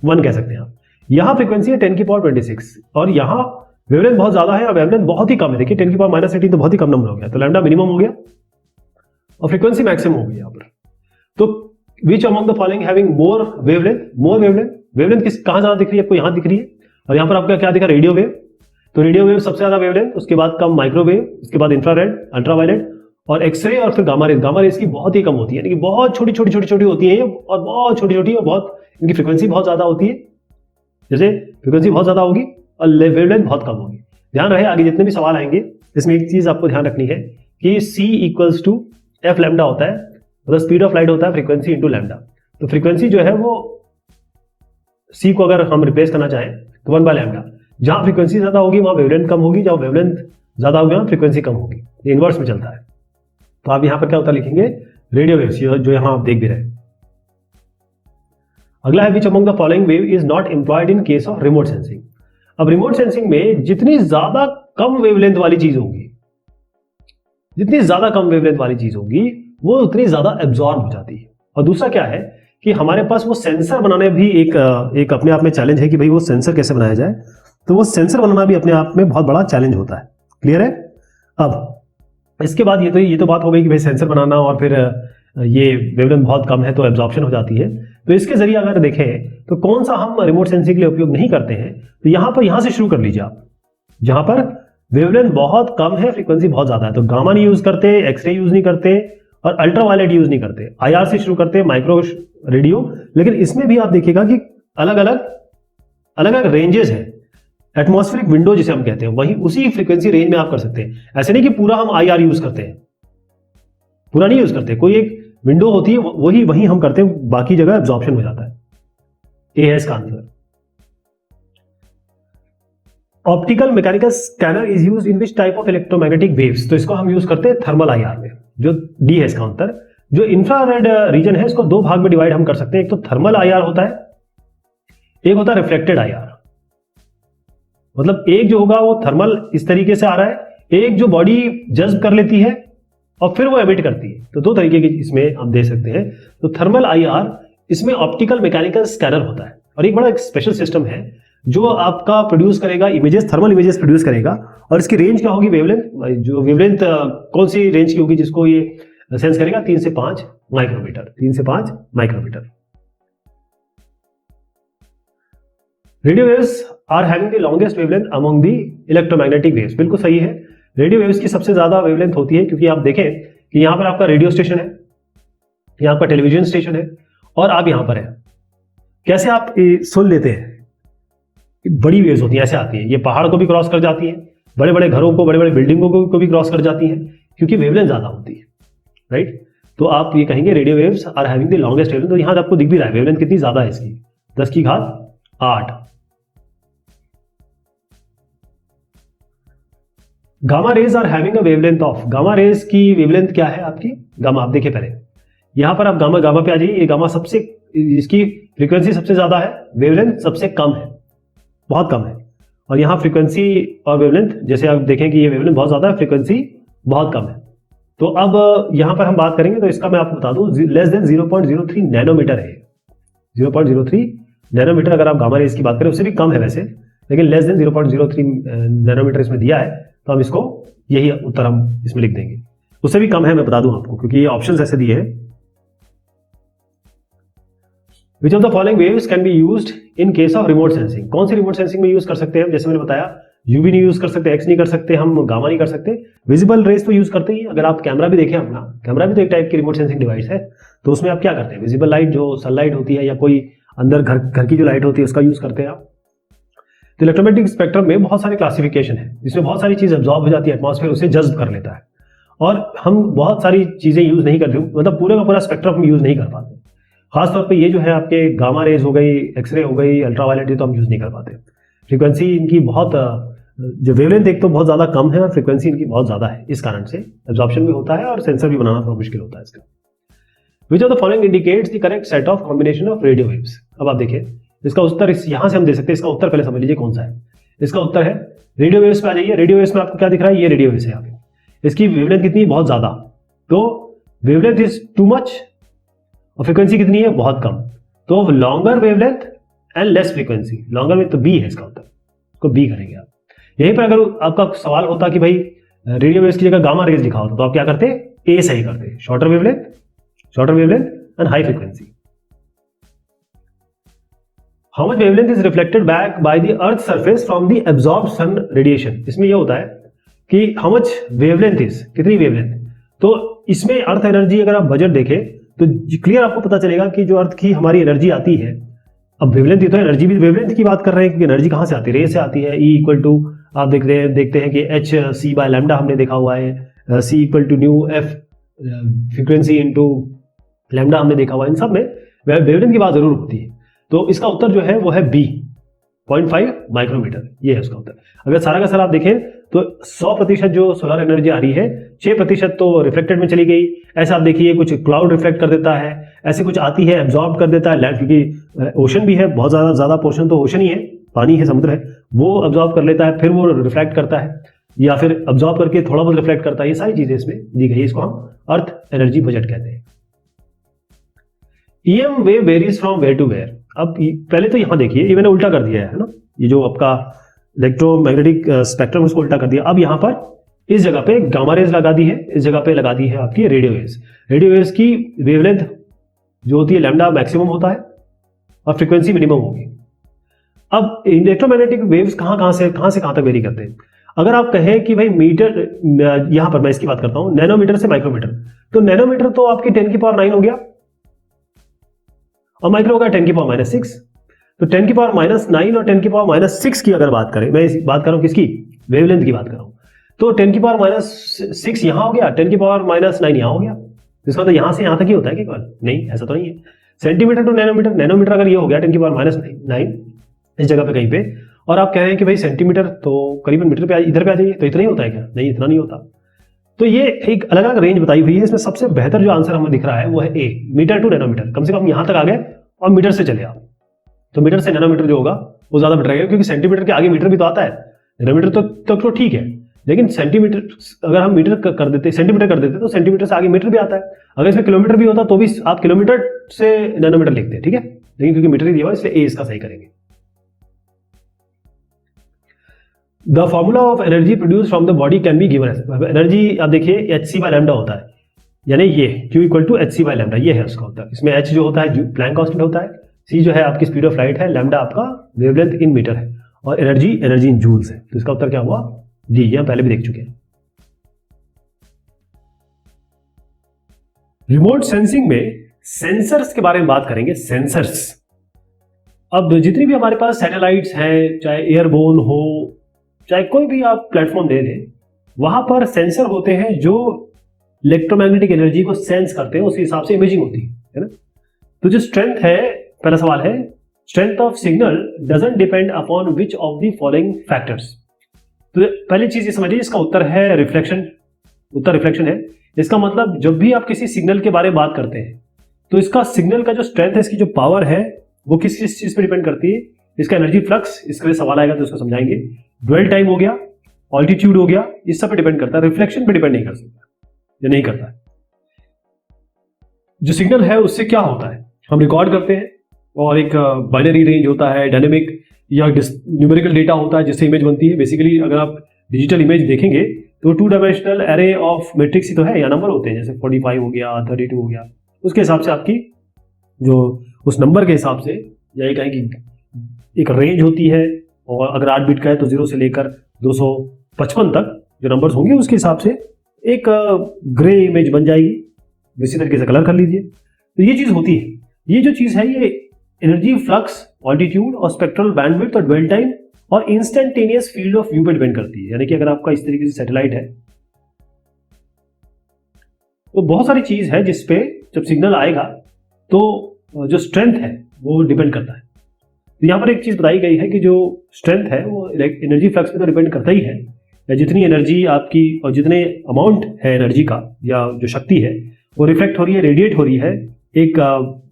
1 कह सकते हैं आप। यहां फ्रीक्वेंसी है 10 की पावर 26, और यहां वेवलेंथ बहुत ज्यादा है और वेवलेंथ बहुत ही कम है। देखिए 10 की पावर -18 तो बहुत ही कम नंबर हो गया, तो लैम्डा मिनिमम हो गया और फ्रीक्वेंसी मैक्सिमम हो गई यहां पर। तो which among the following having more wavelength, wavelength किस कहां ज्यादा दिख रही है आपको, यहां दिख रही है, और यहां पर आपका क्या दिखा, रेडियो वेव। तो रेडियो वेव सबसे ज्यादा वेवलेंथ, उसके बाद कम माइक्रोवेव, उसके बाद इंफ्रारेड, अल्ट्रावायलेट और एक्सरे, और फिर गामा रेज। गामा रेज की बहुत ही कम होती है, यानी कि बहुत छोटी छोटी होती है और बहुत छोटी छोटी, और बहुत इनकी फ्रीक्वेंसी बहुत ज्यादा होती है। जैसे फ्रीक्वेंसी बहुत ज्यादा होगी और वेवलेंथ बहुत कम होगी। ध्यान रहे आगे जितने भी सवाल आएंगे इसमें एक चीज आपको ध्यान रखनी है कि C = F लैम्डा होता है, मतलब स्पीड ऑफ लाइट होता है फ्रीक्वेंसी इंटू लैम्डा। तो फ्रीक्वेंसी जो है वो C को अगर हम रिप्लेस करना चाहें तो 1/λ। जहां फ्रीक्वेंसी ज्यादा होगी वहां वेवलेंथ कम होगी, जहां वेवलेंथ ज्यादा होगी वहां फ्रीक्वेंसी कम होगी, ये इनवर्स में चलता है। तो आप यहां पर क्या उत्तर लिखेंगे, रेडियो वेव्स, जो यहां आप देख भी रहे हैं। अगला है which among the following wave is not employed in case of remote sensing. अब रिमोट सेंसिंग में जितनी ज्यादा कम वेवलेंथ वाली चीज होगी, जितनी ज्यादा कम वेवलेंथ वाली चीज होगी वो उतनी ज्यादा एब्जॉर्ब हो जाती है। और दूसरा क्या है कि हमारे पास वो सेंसर बनाने भी एक अपने आप में चैलेंज है कि भाई वो सेंसर कैसे बनाया जाए। तो वो सेंसर बनाना भी अपने आप में बहुत बड़ा चैलेंज होता है। क्लियर है। अब इसके बाद ये तो बात हो गई कि भाई सेंसर बनाना, और फिर ये वेवलेंथ बहुत कम है तो एब्जॉर्प्शन हो जाती है। तो इसके जरिए अगर देखें तो कौन सा हम रिमोट सेंसिंग के लिए उपयोग नहीं करते हैं, तो यहां से शुरू कर लीजिए आप। जहां पर वेवलेंथ बहुत कम है, फ्रीक्वेंसी बहुत ज्यादा है, तो गामा नहीं यूज करते, एक्सरे यूज नहीं करते और अल्ट्रावायलेट यूज नहीं करते, IR से शुरू करते हैं, माइक्रो रेडियो। लेकिन इसमें भी आप देखिएगा कि अलग अलग रेंजेस है। एटमॉस्फेरिक विंडो जिसे हम कहते हैं, वही उसी फ्रीक्वेंसी रेंज में आप कर सकते हैं। ऐसे नहीं कि पूरा हम IR यूज करते हैं, पूरा नहीं यूज करते, कोई एक विंडो होती है वही हम करते हैं, बाकी जगह एब्जॉर्प्शन हो जाता है। ए है इसका answer. Optical mechanical scanner is use in which type of electromagnetic waves. तो इसको हम यूज करते हैं थर्मल IR में, जो डी है इसका उत्तर। जो इंफ्रारेड रीजन है इसको दो भाग में डिवाइड हम कर सकते हैं, एक तो थर्मल IR होता है, एक होता है रिफ्लेक्टेड IR। मतलब एक जो होगा वो थर्मल इस तरीके से आ रहा है, एक जो बॉडी जज्ब कर लेती है और फिर वो एमिट करती है। तो दो तरीके की इसमें हम दे सकते हैं। तो थर्मल IR इसमें ऑप्टिकल मैकेनिकल स्कैनर होता है, और एक बड़ा एक स्पेशल सिस्टम है जो आपका प्रोड्यूस करेगा इमेजेस, थर्मल इमेजेस प्रोड्यूस करेगा। और इसकी रेंज क्या होगी, वेवलेंथ, जो वेवलेंथ कौन सी रेंज की होगी जिसको ये सेंस करेगा, 3 से 5 माइक्रोमीटर, 3 से 5 micrometre. Radio waves are having the longest wavelength among the electromagnetic waves. बिल्कुल सही है, रेडियो वेव्स की सबसे ज्यादा वेवलेंथ होती है, क्योंकि आप देखें कि यहां पर आपका रेडियो स्टेशन है, यहां पर टेलीविजन स्टेशन है, और आप यहां पर है। कैसे आप सुन लेते हैं, बड़ी वेव्स होती हैं, ऐसे आती हैं, ये पहाड़ को भी क्रॉस कर जाती हैं, बड़े बड़े घरों को, बड़े बड़े बिल्डिंगों को भी क्रॉस कर जाती हैं, क्योंकि वेवलेंथ ज्यादा होती है, राइट। तो आप ये कहेंगे radio waves are having the longest wavelength. तो यहां आपको दिख भी रहा है वेवलेंथ कितनी ज्यादा है इसकी, 10 की घात 8। Gamma rays are having a wavelength of, gamma rays की वेवलेंथ क्या है आपकी, गामा। आप देखिए पहले यहां पर आप गामा पे आ जाइए, ये गामा सबसे, इसकी फ्रीक्वेंसी सबसे ज्यादा है, वेवलेंथ सबसे कम है, बहुत कम है। और यहाँ फ्रीक्वेंसी और वेवलेंथ, जैसे आप देखें कि ये वेवलेंथ बहुत ज्यादा है, फ्रीक्वेंसी बहुत कम है। तो अब यहां पर हम बात करेंगे तो इसका मैं आपको बता दूं, लेस देन 0.03 नैनोमीटर है। 0.03 नैनोमीटर अगर आप गामा रेज की बात करें, उससे भी कम है वैसे, लेकिन लेस देन 0.03 नैनोमीटर इसमें दिया है, तो हम इसको यही उत्तर हम इसमें लिख देंगे। उससे भी कम है, मैं बता दूं आपको, क्योंकि ये ऑप्शंस ऐसे दिए हैं। विच of the following waves can be used in case of remote sensing, कौन सी रिमोट सेंसिंग में यूज कर सकते हैं? जैसे मैंने बताया, यूवी नहीं यूज कर सकते, एक्स नहीं कर सकते, हम गामा नहीं कर सकते, विजिबल रेज तो यूज करते ही। अगर आप कैमरा भी देखें अपना, कैमरा भी तो एक टाइप की रिमोट सेंसिंग डिवाइस है, तो उसमें आप क्या करते हैं, विजिबल लाइट जो सनलाइट होती है या कोई अंदर घर की जो लाइट होती है उसका यूज करते हैं आप। तो इलेक्ट्रोमैग्नेटिक स्पेक्ट्रम में बहुत सारे क्लासिफिकेशन है, जिसमें बहुत सारी चीज एब्जॉर्ब हो जाती है, एटमॉस्फेयर उसे जज्ब कर लेता है, और हम बहुत सारी चीजें यूज नहीं करते, मतलब पूरे का पूरा स्पेक्ट्रम हम यूज नहीं कर पाते। खासतौर पे ये जो है आपके गामा रेज हो गई, एक्सरे हो गई, अल्ट्रावायलेट, ये तो हम यूज नहीं कर पाते। फ्रीक्वेंसी इनकी बहुत, जो वेवलेंथ एक तो बहुत ज्यादा कम है और फ्रीक्वेंसी इनकी बहुत ज्यादा है, इस कारण से एब्जॉर्प्शन भी होता है और सेंसर भी बनाना थोड़ा मुश्किल होता है इसका। विच of the following indicates the correct set of combination of radio waves. अब आप देखिए इसका उत्तर यहां से हम दे सकते हैं। इसका उत्तर पहले समझ लीजिए कौन सा है। इसका उत्तर है रेडियो वेव्स पे आ जाइए। रेडियो वेव्स में आपको क्या दिख रहा है, ये रेडियो वेव्स है। यहाँ पे इसकी वेवलेंथ कितनी है, बहुत ज्यादा, तो वेवलेंथ इज टू मच, और फ्रीक्वेंसी कितनी है, बहुत कम। तो longer wavelength and less frequency, longer में तो बी है इसका उत्तर, इसको बी करेंगे आप। यहीं पर अगर आपका सवाल होता कि भाई रेडियो वेव्स की जगह गामा रेज लिखा होता तो आप क्या करते, ए सही करते, shorter wavelength and high frequency. How much wavelength is reflected back by the earth surface from the absorbed sun radiation. इसमें यह होता है कि हाउ मच वेवलेंथ इज, कितनी वेवलेंथ, तो इसमें अर्थ एनर्जी अगर आप बजट देखें तो क्लियर आपको पता चलेगा कि जो अर्थ की हमारी एनर्जी आती है, अब वेवलेंथ ये तो एनर्जी भी वेवलेंथ की बात कर रहे हैं, क्योंकि एनर्जी कहां से आती है, रे से आती है। E इक्वल टू आप देखते हैं कि एच सी बाय लैम्डा हमने देखा हुआ है, C equal to nu F frequency into lambda हमने देखा हुआ है। इन सब में वेवलेंथ की बात जरूर होती है। तो इसका उत्तर जो है वो है बी, 0.5 माइक्रोमीटर, ये है उसका उत्तर। अगर सारा का सारा आप देखें तो 100% जो सोलर एनर्जी आ रही है, 6% तो रिफ्लेक्टेड में चली गई। ऐसा आप देखिए कुछ क्लाउड रिफ्लेक्ट कर देता है, ऐसे कुछ आती है एब्जॉर्ब कर देता है लैंड, क्योंकि ओशन भी है, बहुत ज्यादा पोर्शन तो ओशन ही है, पानी है, समुद्र है, वो अब्जॉर्ब कर लेता है, फिर वो रिफ्लेक्ट करता है, या फिर अब्जॉर्ब करके थोड़ा बहुत रिफ्लेक्ट करता है। ये सारी चीजें इसमें दी गई है, इसको हम अर्थ एनर्जी बजट कहते हैं। EM wave varies from where to where. अब पहले तो यहां देखिए, ये मैंने उल्टा कर दिया है ना, ये जो आपका इलेक्ट्रोमैग्नेटिक स्पेक्ट्रम उसको उल्टा कर दिया। अब यहां पर इस जगह पे गामा रेज लगा दी है, इस जगह पे लगा दी है आपकी रेडियो वेव्स। रेडियो वेव्स की वेवलेंथ जो होती है लैम्डा मैक्सिमम होता है और फ्रीक्वेंसी मिनिमम होगी। अब इलेक्ट्रोमैग्नेटिक वेव्स कहां से कहां तक वेरी करते हैं। अगर आप कहें कि भाई मीटर, यहां पर मैं इसकी बात करता हूं नैनोमीटर से माइक्रोमीटर, तो नैनोमीटर तो आपकी 10⁻⁹ हो गया और माइक्रो होगा 10⁻⁻⁶। तो 10⁻⁻⁹ और 10⁻⁻⁶ की अगर बात करें, मैं बात कर रहा हूं किसकी, वेवलेंथ की बात कर रहा हूं, तो 10⁻⁻⁶ यहां हो गया, 10�9 यहां हो गया। इसका तो यहां से यहां तक ही होता है कि नहीं, ऐसा तो नहीं है। सेंटीमीटर टू नैनोमीटर, नैनोमीटर अगर ये हो गया 10⁻⁹ इस जगह पे कहीं पे, और आप कह रहे हैं कि भाई सेंटीमीटर तो करीबन मीटर पे इधर पे आ जाइए, तो इतना ही होता है क्या, नहीं इतना नहीं होता। तो ये एक अलग अलग रेंज बताई हुई है। इसमें सबसे बेहतर जो आंसर हमें दिख रहा है वो है ए, मीटर टू नैनोमीटर। कम से कम यहां तक आ गए और मीटर से चले आप, तो मीटर से नैनोमीटर जो होगा वो ज्यादा बेटर रहेगा, क्योंकि सेंटीमीटर के आगे मीटर भी तो आता है, नैनोमीटर तो ठीक है, लेकिन सेंटीमीटर अगर हम मीटर कर देते, सेंटीमीटर कर देते तो सेंटीमीटर से आगे मीटर भी आता है। अगर इसमें किलोमीटर भी होता तो भी आप किलोमीटर से नैनोमीटर लिखते हैं, ठीक है, लेकिन क्योंकि मीटर ही दिया हुआ इसलिए ए इसका सही करेंगे। The formula of energy produce from the body can be given as, energy आप देखिए hc/λ होता है, यानी ये Q = hc/λ, ये है उसका उत्तर। इसमें h जो होता है प्लैंक कांस्टेंट होता है, c जो है आपकी स्पीड ऑफ लाइट है, लैम्डा आपका वेवलेंथ इन मीटर है, और एनर्जी इन जूल्स है। तो इसका उत्तर क्या हुआ, जी, ये हम पहले भी देख चुके हैं। रिमोट सेंसिंग में सेंसर्स के बारे में बात करेंगे। सेंसर्स, अब जितनी भी हमारे पास सैटेलाइट्स हैं, चाहे एयरबोर्न हो, चाहे कोई भी आप प्लेटफॉर्म दे दें, वहां पर सेंसर होते हैं जो इलेक्ट्रोमैग्नेटिक एनर्जी को सेंस करते हैं, उस हिसाब से इमेजिंग होती है ना। तो जो स्ट्रेंथ है, पहला सवाल है, strength of signal doesn't depend upon which of the following factors. तो पहली चीज ये समझिए, इसका उत्तर है रिफ्लेक्शन। उत्तर रिफ्लेक्शन है। इसका मतलब जब भी आप किसी सिग्नल के बारे में बात करते हैं तो इसका सिग्नल का जो स्ट्रेंथ है, इसकी जो पावर है, वो किस किस चीज पे डिपेंड करती है? इसका एनर्जी फ्लक्स, इसके लिए सवाल आएगा तो इसको समझाएंगे। ड्वेल टाइम हो गया, ऑल्टीट्यूड हो गया, इस सब पे डिपेंड करता है। रिफ्लेक्शन पे डिपेंड नहीं कर सकता या नहीं करता है। जो सिग्नल है उससे क्या होता है, हम रिकॉर्ड करते हैं और एक बाइनरी रेंज होता है, डायनेमिक या न्यूमेरिकल डेटा होता है जिससे इमेज बनती है। बेसिकली अगर आप डिजिटल इमेज देखेंगे तो 2 डायमेंशनल एरे ऑफ मैट्रिक्स ही तो है, या नंबर होते हैं, जैसे 45 हो गया, 32 हो गया, उसके हिसाब से आपकी जो उस नंबर के हिसाब से, या ये कहें कि एक रेंज होती है, और अगर 8 बिट का है तो 0 से लेकर 255 तक जो नंबर्स होंगे उसके हिसाब से एक ग्रे इमेज बन जाएगी। इसी तरीके से कलर कर लीजिए। तो ये चीज होती है। ये जो चीज है ये एनर्जी फ्लक्स, ऑल्टीट्यूड और स्पेक्ट्रल बैंडविड्थ और ड्वेल टाइम और इंस्टेंटेनियस फील्ड ऑफ व्यू पे डिपेंड करती है। यानी कि अगर आपका इस तरीके से सैटेलाइट है तो बहुत सारी चीज है जिसपे जब सिग्नल आएगा तो जो स्ट्रेंथ है वो डिपेंड करता है। तो यहाँ पर एक चीज बताई गई है कि जो स्ट्रेंथ है वो एनर्जी फ्लक्स पे तो डिपेंड करता ही है, या जितनी एनर्जी आपकी और जितने अमाउंट है एनर्जी का या जो शक्ति है वो रिफ्लेक्ट हो रही है, रेडिएट हो रही है एक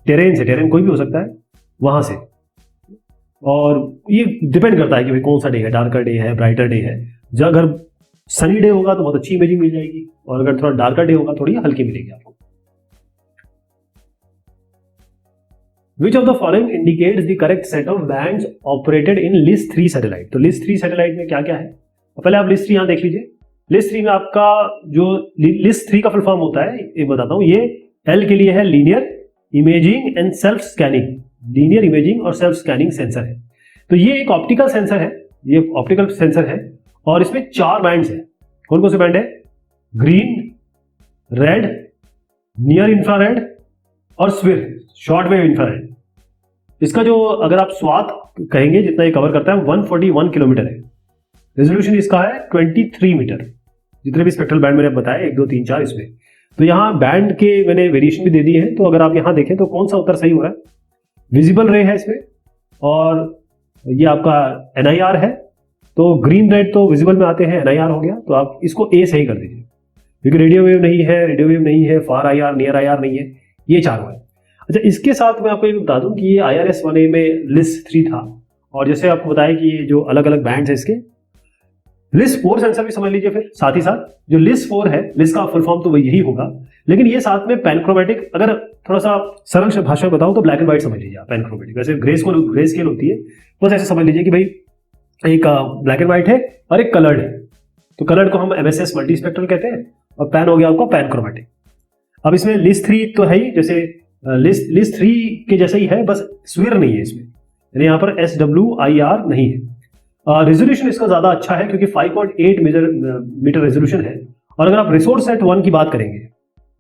टेरेन से, टेरेन कोई भी हो सकता है वहां से। और ये डिपेंड करता है कि भाई कौन सा डे है, डार्कर डे है, ब्राइटर डे है। जब अगर सनी डे होगा तो बहुत अच्छी इमेजिंग मिल जाएगी, और अगर थोड़ा डार्कर डे होगा थोड़ी हल्की मिलेगी आपको। Which of the following indicates the correct set of bands operated in LIS-3 satellite? तो LIS-3 सैटेलाइट में क्या क्या है, पहले आप LIS-3 यहां देख लीजिए। LIS-3 में आपका जो LIS-3 का फुल फॉर्म होता है एक बताता हूं। ये L के लिए है linear imaging and self scanning, linear imaging और सेल्फ स्कैनिंग सेंसर है। तो ये एक ऑप्टिकल सेंसर है, ये ऑप्टिकल सेंसर है और इसमें 4 बैंड्स है। कौन कौन से बैंड है? ग्रीन, रेड, नियर इंफ्रारेड और स्विर, शॉर्ट वेव इंफ्रारेड। इसका जो अगर आप स्वाथ कहेंगे जितना ये कवर करता है 141 किलोमीटर है। रेजोल्यूशन इसका है 23 मीटर। जितने भी स्पेक्ट्रल बैंड मैंने बताया 1 2 3 4 इसमें, तो यहाँ बैंड के मैंने वेरिएशन भी दे दिए हैं। तो अगर आप यहाँ देखें तो कौन सा उत्तर सही हो रहा है? विजिबल रे है इसमें, और ये आपका NIR है। तो ग्रीन रेड तो विजिबल में आते हैं, NIR हो गया, तो आप इसको A सही कर दीजिए, क्योंकि रेडियो वेव नहीं है, रेडियो वेव नहीं है, फार IR, नियर IR नहीं है, ये 4 है। अच्छा, इसके साथ मैं आपको ये बता दूं कि ये IRS 1A में LIS-3 था, और जैसे आपको बताया कि ये जो अलग अलग बैंड्स है इसके, LIS-4 सेंसर भी समझ लीजिए। फिर साथ ही साथ जो LIS-4 है, LIS का फुल फॉर्म तो वही होगा, लेकिन ये साथ में पैनक्रोमेटिक, अगर थोड़ा सा सरल भाषा में बताऊं तो ब्लैक एंड व्हाइट समझ लीजिए आप। पैनक्रोमेटिक वैसे ग्रे स्केल होती है, बस ऐसे समझ लीजिए कि भाई एक ब्लैक एंड व्हाइट है और एक कलर्ड है। तो कलर्ड को हम MSS मल्टी स्पेक्ट्रल कहते हैं, और पैन हो गया आपका पैनक्रोमेटिक। अब इसमें LIS-3 तो है ही, जैसे LIS-3 के जैसा ही है, बस स्विर नहीं है इसमें, यानी यहाँ पर SWIR नहीं है। रेजोल्यूशन इसका ज्यादा अच्छा है क्योंकि 5.8 मीटर रेजोल्यूशन है। और अगर आप रिसोर्स सेट 1 की बात करेंगे,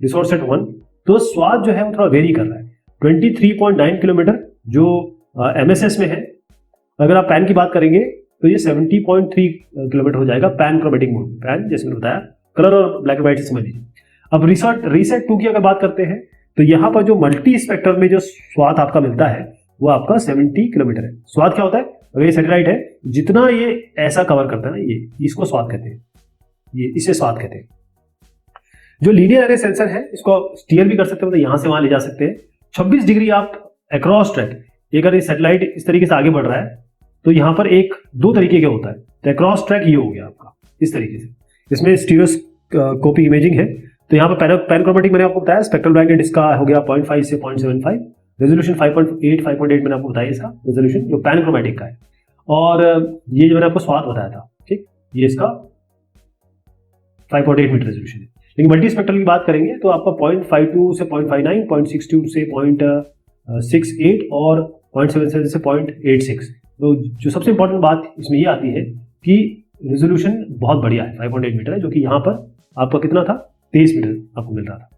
रिसोर्स सेट 1, तो स्वाद जो है वो थोड़ा वेरी कर रहा है, 23.9 किलोमीटर जो MSS में है। अगर आप पैन की बात करेंगे तो ये 70.3 किलोमीटर हो जाएगा पैन क्रोमेटिक मोड। पैन जैसे मैंने बताया कलर और ब्लैक एंड व्हाइट से समझ लीजिए। अब रीसेट 2 की अगर बात करते हैं तो यहाँ पर जो मल्टी स्पेक्ट्रम में जो स्वाद आपका मिलता है वो आपका 70 किलोमीटर है। स्वाद क्या होता है? अगर ये सैटेलाइट है, जितना ये ऐसा कवर करता है ना, ये इसको स्वाद कहते हैं, ये इसे स्वाद कहते हैं। जो लीनियर एरे सेंसर है इसको स्टीयर भी कर सकते हैं, मतलब यहां से वहां ले जा सकते हैं। 26 डिग्री आप अक्रॉस ट्रैक, अगर ये सैटेलाइट इस तरीके से आगे बढ़ रहा है तो यहाँ पर एक 2 तरीके का होता है। तो अक्रॉस ट्रैक ये हो गया आपका इस तरीके से, इसमें स्टीरियोस्कोपी इमेजिंग है। तो यहाँ पर पैनक्रोमेटिक मैंने आपको बताया, स्पेक्ट्रल ब्राइटनेस इसका हो गया 0.5 से 0.75, रेजोल्यूशन 5.8 मैंने आपको बताया इसका रेजोल्यूशन जो पैनक्रोमेटिक का है। और ये जो मैंने आपको स्वाद बताया था, ठीक, ये इसका 5.8 मीटर रेजोल्यूशन है। लेकिन मल्टी स्पेक्ट्रल की बात करेंगे तो आपका 0.52 से 0.59, 0.62 से 0.68 और 0.77 से 0.86। तो जो सबसे इंपॉर्टेंट बात इसमें ये आती है कि रेजोल्यूशन बहुत बढ़िया है, 5.8 मीटर है, जो कि यहाँ पर आपका कितना था, 23 मीटर आपको मिल रहा था।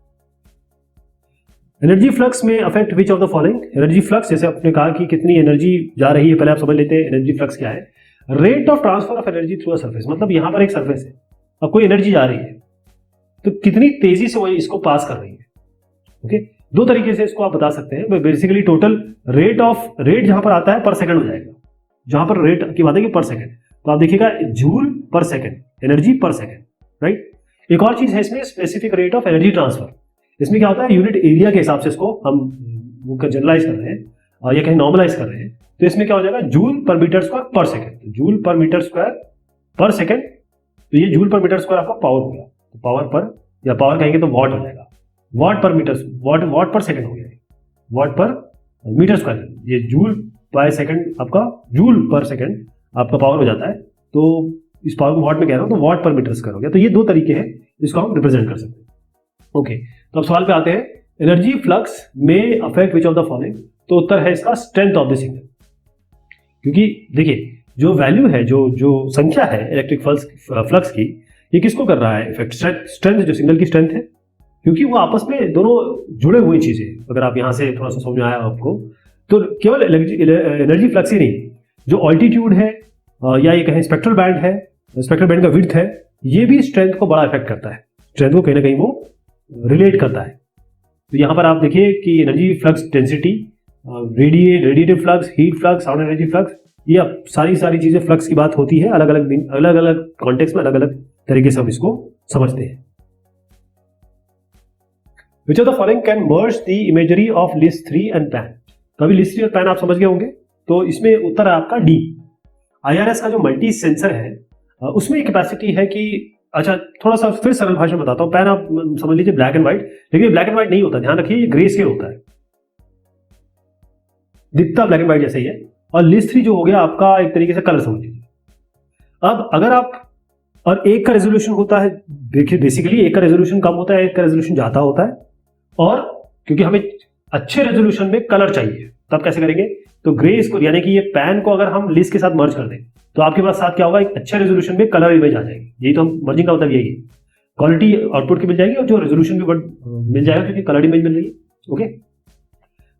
एनर्जी फ्लक्स में affect which of the following? Energy flux, जैसे आपने कहा कि कितनी एनर्जी जा रही है, पहले आप समझ लेते हैं एनर्जी फ्लक्स क्या है। Rate of transfer of energy through a surface, मतलब यहाँ पर एक सरफेस है, अब कोई एनर्जी जा रही है तो कितनी तेजी से वो इसको पास कर रही है। ओके, 2 तरीके से इसको आप बता सकते हैं। बेसिकली टोटल रेट जहां पर आता है पर सेकंड हो जाएगा, जहां पर रेट की बात है कि पर सेकंड, तो आप देखिएगा जूल पर सेकेंड, एनर्जी पर सेकेंड, राइट। एक और चीज है इसमें, specific rate of energy transfer. इसमें क्या होता है, यूनिट एरिया के हिसाब से इसको हम जनरलाइज कर रहे हैं और या कहीं नॉर्मलाइज कर रहे हैं। तो इसमें क्या हो जाएगा, जूल पर मीटर स्क्वायर पर सेकेंड, जूल पर मीटर स्क्वायर पर सेकेंड। तो ये जूल पर मीटर स्क्वायर आपका पावर हो गया, तो पावर पर, या पावर कहेंगे तो वॉट हो जाएगा, वॉट पर मीटर, वॉट पर सेकेंड हो गया, वॉट पर मीटर स्क्वायर। ये जूल बाय सेकेंड आपका, जूल पर सेकेंड आपका पावर हो जाता है। तो इस पावर को वॉट में कह रहा हूं, तो वॉट पर मीटर स्क्वायर हो गया। तो ये दो तरीके हैं जिसको हम रिप्रेजेंट कर सकते हैं। ओके, तो अब सवाल पे आते हैं, एनर्जी फ्लक्स में affect which of the following. तो उत्तर है इसका स्ट्रेंथ ऑफ द सिग्नल। क्योंकि देखिए जो वैल्यू है, जो संख्या है इलेक्ट्रिक फ्लक्स की, ये किसको कर रहा है इफेक्ट, स्ट्रेंथ, जो सिग्नल की स्ट्रेंथ है, क्योंकि वो आपस में दोनों जुड़े हुई चीजें। अगर आप यहां से थोड़ा सा समझ में आया आपको, तो केवल एनर्जी फ्लक्स ही नहीं, जो ऑल्टीट्यूड है या ये कहें स्पेक्ट्रल बैंड है, स्पेक्ट्रल बैंड का विड्थ है, ये भी स्ट्रेंथ को बड़ा इफेक्ट करता है, स्ट्रेंथ को कहीं ना कहीं वो रिलेट करता है। तो यहां पर आप देखिए कि energy flux density, radiative flux, heat flux, sound energy flux, ये सारी चीजें फ्लक्स की बात होती है। अलग अलग कॉन्टेक्स्ट में अलग अलग तरीके से हम इसको समझते हैं। Which of the following can merge the imagery of list 3 and pan? तो अभी list 3 और pan आप समझ गए होंगे, तो इसमें उत्तर है आपका डी। IRS का जो मल्टी सेंसर है उसमें कैपेसिटी है कि, अच्छा थोड़ा सा फिर सरल भाषा में बताता हूं, पैन आप समझ लीजिए ब्लैक एंड व्हाइट, लेकिन ब्लैक एंड व्हाइट नहीं होता, ध्यान रखिए, ये ग्रे स्केल होता है, दिखता ब्लैक एंड व्हाइट जैसे ही है। और लिस्ट 3 जो हो गया आपका एक तरीके से कलर समझ लीजिए। अब अगर आप, और एक का रेजोल्यूशन होता है, देखिए बेसिकली एक का रेजोल्यूशन कम होता है, एक का रेजोल्यूशन ज्यादा होता है, और क्योंकि हमें अच्छे रेजोल्यूशन में कलर चाहिए, तब कैसे करेंगे, तो ग्रे स्केल यानी कि ये पैन को अगर हम लिस्ट के साथ मर्ज कर दें, तो आपके पास साथ क्या होगा, एक अच्छे रेजोल्यूशन में कलर इमेज आ जाएगी। यही तो हम मर्जिंग का मतलब यही है, क्वालिटी आउटपुट की मिल जाएगी और जो रेजोल्यूशन भी मिल जाएगा क्योंकि कलर इमेज मिल रही है। ओके,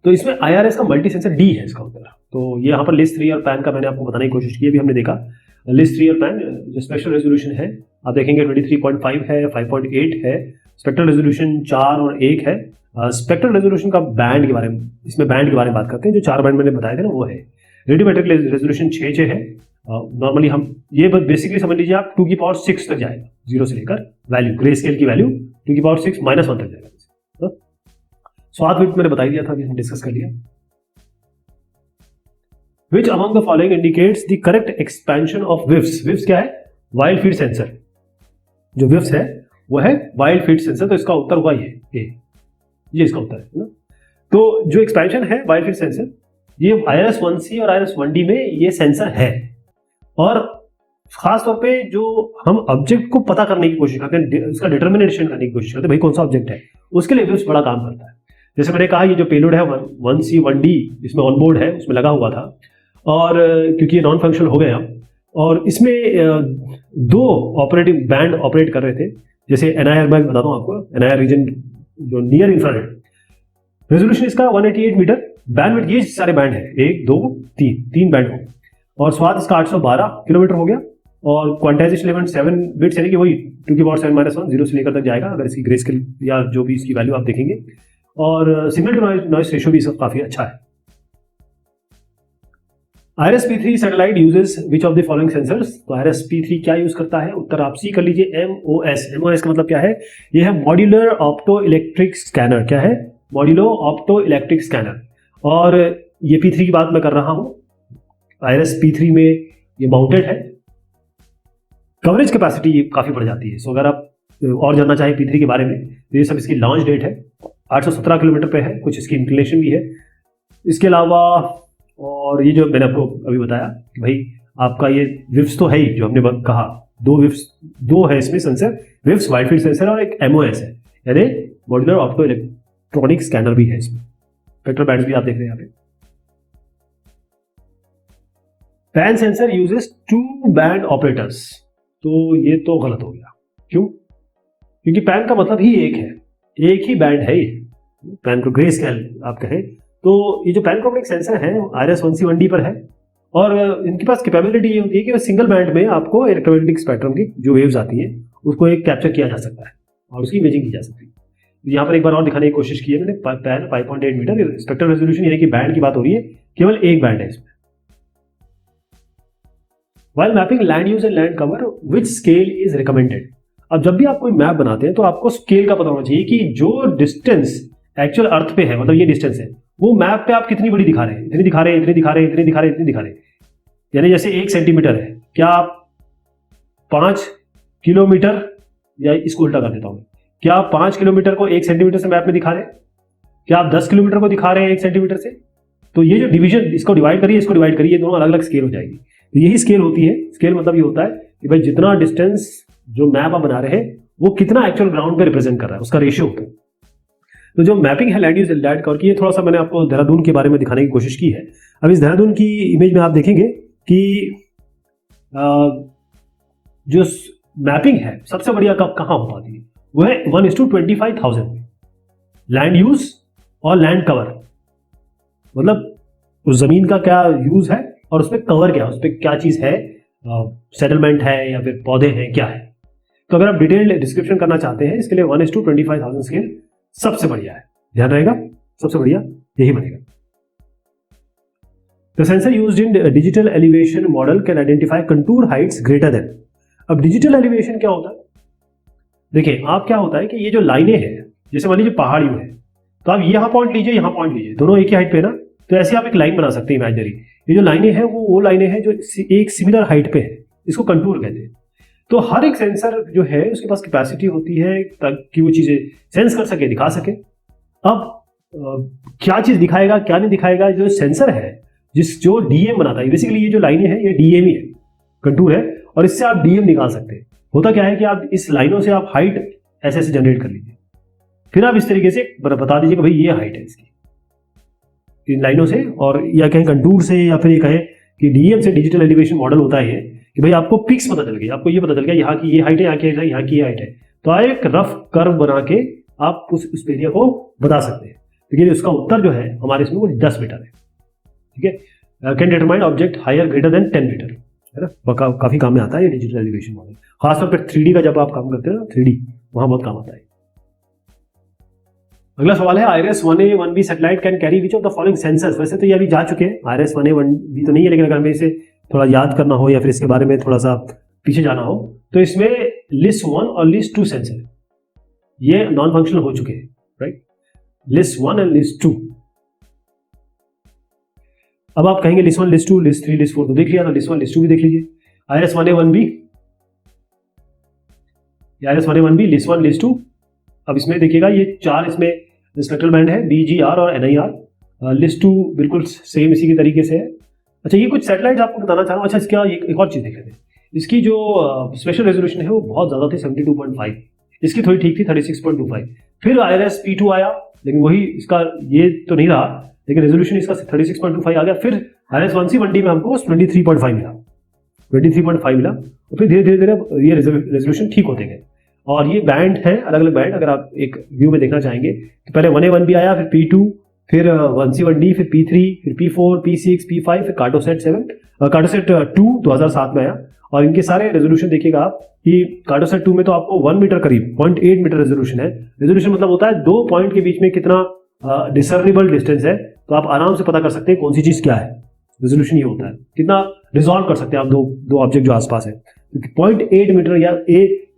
तो इसमें IRS का मल्टी सेंसर डी है इसका उत्तर। तो ये यहाँ पर लिस्ट 3 और पैन का मैंने आपको बताने की कोशिश की, अभी हमने देखा लिस्ट 3 और पैन जो स्पेक्ट्रल रेजोल्यूशन है आप देखेंगे 23.5 है, 5.8 है, स्पेक्ट्रल रेजोल्यूशन 4 और 1 है। स्पेक्ट्रल रेजोल्यूशन का बैंड के बारे में, इसमें बैंड के बारे में बात करते हैं, जो 4 बैंड मैंने बताए थे ना वो है। रेडियोमेट्रिक रेजोल्यूशन 6 है। नॉर्मली हम ये बेसिकली समझ लीजिए आप 2 की पावर 6 तक जाएगा, 0 से लेकर वैल्यू, ग्रे स्केल की वैल्यू 2 की पावर 6 -1 तक जाएगा। स्वाद विथ मैंने बता दिया था, अभी डिस्कस कर लिया। Which among the following indicates the correct expansion of WIFs? WIFs क्या है, वाइल्ड फीड सेंसर। जो WIFs है वो है वाइल्ड फीड सेंसर, तो इसका उत्तर हुआ ये इसका उत्तर है ना। तो जो एक्सपेंशन है वाइल्ड फीड सेंसर, ये IRS 1C और IRS 1D में ये सेंसर है। और खास तौर पे जो हम ऑब्जेक्ट को पता करने की कोशिश करते हैं, उसका डिटर्मिनेशन करने की कोशिश करते हैं, भाई कौन सा ऑब्जेक्ट है, उसके लिए WIFs बड़ा काम करता है। जैसे मैंने कहा ये जो पेलोड है 1C 1D इसमें ऑनबोर्ड है, उसमें लगा हुआ था, और क्योंकि ये नॉन फंक्शनल हो गया और इसमें 2 ऑपरेटिंग बैंड ऑपरेट कर रहे थे। जैसे NIR मैं बताता हूँ आपको, NIR रीजन जो नियर इंफ्रारेड, रेजोल्यूशन इसका 188 मीटर, बैंडविड्थ ये सारे बैंड है 1 2 3 बैंड हो, और स्वाद इसका 812 किलोमीटर हो गया, और क्वांटाइजेशन लेवल 7 बिट्स यानी कि वही 2 की पावर 7 -1 0 से लेकर तक जाएगा अगर इसकी ग्रे स्केल या जो भी इसकी वैल्यू आप देखेंगे। और सिग्नल टू नॉइस रेशियो भी इसका काफी अच्छा है। IRS P3 satellite uses which of the following sensors. तो IRS P3 क्या यूज करता है, उत्तर आप सी कर लीजिए, MOS। MOS का मतलब क्या है, ये है मॉड्यूलर ऑप्टो इलेक्ट्रिक स्कैनर। क्या है, मॉड्यूलो ऑप्टो इलेक्ट्रिक स्कैनर। और ये P3 की बात मैं कर रहा हूं, IRS P3 में ये माउंटेड है, कवरेज कैपेसिटी काफी बढ़ जाती है। सो अगर आप और जानना चाहें P3 के बारे में, तो ये सब इसकी लॉन्च डेट है, 817 किलोमीटर पे है, कुछ इसकी इंक्लिनेशन भी है। इसके अलावा और ये जो मैंने आपको अभी बताया कि भाई आपका ये WIFs तो है ही, जो हमने कहा 2 WIFs 2 है इसमें sensor, WIFs wide field sensor और एक MOS है, यानी मॉड्यूलर ऑप्टो इलेक्ट्रॉनिक स्कैनर भी है इसमें। स्पेक्ट्रल बैंड्स भी आप देख रहे हैं यहाँ पे। Pan sensor uses 2 band operators. तो ये तो गलत हो गया, क्यों, क्योंकि पैन का मतलब ही एक है, एक ही बैंड है ये, पैन को ग्रे स्केल आप कहें। तो ये जो पैन क्रोमेटिक सेंसर है IRS 1C 1D पर है, और इनके पास कैपेबिलिटी ये होती है कि वो सिंगल बैंड में आपको इलेक्ट्रोमैग्नेटिक स्पेक्ट्रम की जो वेव्स आती हैं उसको एक कैप्चर किया जा सकता है और उसकी इमेजिंग की जा सकती है। यहाँ पर एक बार और दिखाने की कोशिश की है मैंने, पैन 5.8 मीटर स्पेक्ट्रल रेजोल्यूशन, यानी कि बैंड की बात हो रही है, केवल एक बैंड है इसमें। While mapping land use and land cover which scale is recommended. अब जब भी आप कोई मैप बनाते हैं तो आपको स्केल का पता होना चाहिए कि जो डिस्टेंस एक्चुअल अर्थ पे है, मतलब ये डिस्टेंस है, वो मैप पे आप कितनी बड़ी दिखा रहे हैं, इतनी दिखा रहे हैं, इतनी दिखा रहे हैं, इतनी दिखा रहे हैं, इतनी दिखा रहे हैं। यानी जैसे 1 सेंटीमीटर है, क्या आप 5 किलोमीटर, या इसको उल्टा कर देता हूं, क्या आप 5 किलोमीटर को 1 सेंटीमीटर से मैप में दिखा रहे हैं? क्या आप 10 किलोमीटर को दिखा रहे हैं 1 सेंटीमीटर से? तो ये जो डिवीजन, इसको डिवाइड करिए, इसको डिवाइड करिए, दोनों अलग अलग स्केल हो जाएगी। तो यही स्केल होती है। स्केल मतलब ये होता है कि भाई जितना डिस्टेंस जो मैप आप बना रहे हैं वो कितना एक्चुअल ग्राउंड पे रिप्रेजेंट कर रहा है, उसका रेशियो होता है। तो जो मैपिंग है land use and land cover की, ये थोड़ा सा मैंने आपको देहरादून के बारे में दिखाने की कोशिश की है। अब इस देहरादून की इमेज में आप देखेंगे कि जो मैपिंग है सबसे बढ़िया कब कहाँ हो पाती है, वो है 1:25,000 में। लैंड यूज और लैंड कवर, मतलब उस जमीन का क्या यूज है और उस पर कवर क्या है, उस पर क्या चीज है, सेटलमेंट है या फिर पौधे हैं, क्या है। तो अगर आप डिटेल्ड डिस्क्रिप्शन करना चाहते हैं इसके लिए 1:25,000 स्केल सबसे बढ़िया है, ध्यान रहेगा, सबसे बढ़िया यही बनेगा। The sensor used in digital elevation model can identify contour heights greater than। अब डिजिटल एलिवेशन क्या होता है? देखिए आप, क्या होता है कि ये जो लाइनें हैं, जैसे मान लीजिए पहाड़ी है, तो आप यहाँ पॉइंट लीजिए, यहाँ पॉइंट लीजिए, दोनों एक ही हाइट पे ना, तो ऐसे आप एक लाइन बना सकते हैं इमेजिनरी। ये जो लाइनें हैं वो लाइनें हैं जो एक सिमिलर हाइट पे है, इसको कंटूर कहते हैं। तो हर एक सेंसर जो है उसके पास कैपेसिटी होती है ताकि वो चीजें सेंस कर सके, दिखा सके। अब क्या चीज दिखाएगा क्या नहीं दिखाएगा, जो सेंसर है जो डीएम बनाता है, बेसिकली ये जो लाइनें हैं ये डीएम ही है, कंटूर है, और इससे आप डीएम निकाल सकते हैं। होता क्या है कि आप इस लाइनों से आप हाइट ऐसे ऐसे जनरेट कर लीजिए, फिर आप इस तरीके से बता दीजिए कि भाई ये हाइट है इसकी, इन लाइनों से, और या कहें कंटूर से, या फिर ये कहें कि डीएम से डिजिटल एलिवेशन मॉडल होता है कि भाई आपको पिक्स पता चल गई, आपको ये पता चल गया यहाँ की ये हाइट है, यहाँ की यहाँ की ये हाइट है, तो आप एक रफ कर्व बना के आप उस एरिया को बता सकते हैं। लेकिन उसका उत्तर जो है हमारे इसमें वो 10 मीटर है, ठीक है। Can determine object higher greater than 10 metre, है ना, काफी काम में आता है ये डिजिटल एलिवेशन मॉडल, खासतौर पर 3D का जब आप काम करते हैं ना, 3D वहां बहुत काम आता है। अगला सवाल है IRS-1A 1B satellite can carry which of the following sensors. वैसे तो ये अभी जा चुके हैं, IRS-1A 1B तो नहीं है, लेकिन अगर हमें इसे थोड़ा याद करना हो या फिर इसके बारे में थोड़ा सा पीछे जाना हो तो इसमें लिस्ट 1 और लिस्ट 2 सेंसर ये नॉन फंक्शनल हो चुके हैं, राइट, लिस्ट 1 एंड लिस्ट 2। अब आप कहेंगे लिस्ट 1 लिस्ट 2 लिस्ट 3 लिस्ट 4 तो देख लिया, तो लिस्ट 1 लिस्ट 2 भी देख लीजिए। IRS-1A 1B, IRS-1A 1B list 1 list 2। अब इसमें देखिएगा ये 4 इसमें स्पेक्ट्रल बैंड है, BGR और NIR। लिस्ट 2 बिल्कुल सेम इसी के तरीके से है। अच्छा, ये कुछ सैटेलाइट आपको बताना चाह रहा हूँ। अच्छा, इसका एक और चीज देख लेते हैं, इसकी जो स्पेशल रेजोल्यूशन है वो बहुत ज्यादा थी, 72.5, इसकी थोड़ी ठीक थी 36.25। फिर IRS-P2 आया, लेकिन वही इसका ये तो नहीं रहा, लेकिन रेजोल्यूशन इसका 36.25 आ गया। फिर IRS-1C 1D में हमको 23.5 मिला, 23.5 मिला, और फिर धीरे धीरे ये रेजोल्यूशन ठीक होते गए। और ये बैंड है, अलग अलग बैंड, अगर आप एक व्यू में देखना चाहेंगे तो पहले 1A 1B आया, फिर P2, फिर 1C 1D, फिर P3, फिर P4, P6, P5, फिर कार्टोसेट 2 2007 में आया। और इनके सारे रेजोल्यूशन देखिएगा आप कि कार्टोसेट 2 में तो आपको 1 मीटर करीब 0.8 मीटर रेजोल्यूशन है। रेजोल्यूशन मतलब होता है 2 पॉइंट के बीच में कितना डिसर्नेबल डिस्टेंस है, तो आप आराम से पता कर सकते हैं कौन सी चीज क्या है। रेजोल्यूशन ये होता है कितना रिजॉल्व कर सकते हैं आप दो ऑब्जेक्ट जो आसपास है। 0.8 मीटर या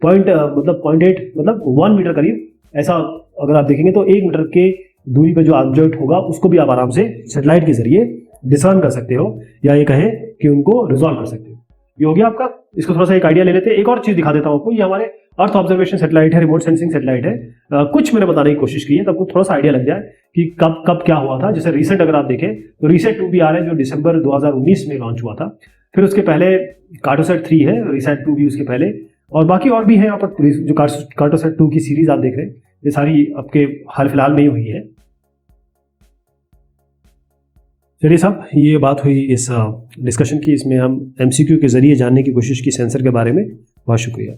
मतलब 0.8 मतलब 1 मीटर करीब, ऐसा अगर आप देखेंगे तो 1 मीटर के दूरी पे जो ऑब्जेक्ट होगा उसको भी आप आराम से सैटेलाइट के जरिए डिसर्न कर सकते हो, या ये कहें कि उनको रिजॉल्व कर सकते हो। ये हो गया आपका। इसको थोड़ा सा एक आइडिया ले लेते हैं। एक और चीज दिखा देता हूं आपको, ये हमारे अर्थ ऑब्जर्वेशन सैटेलाइट है, रिमोट सेंसिंग सैटेलाइट है। कुछ मैंने बताने की कोशिश की है, तब थोड़ा सा आइडिया लग जाए कि कब क्या हुआ था। जैसे रिसेंट अगर आप देखें तो रिसेट 2 भी आ रहा है, जो दिसंबर 2019 में लॉन्च हुआ था। फिर उसके पहले कार्टोसेट 3 है, रिसेट 2 भी उसके पहले, और बाकी और भी है यहाँ पर। जो कार्टोसेट 2 की सीरीज आप देख रहे हैं, ये सारी आपके हाल फिलहाल में ही हुई है। चलिए साहब, ये बात हुई इस डिस्कशन की, इसमें हम MCQ के जरिए जानने की कोशिश की सेंसर के बारे में। बहुत शुक्रिया।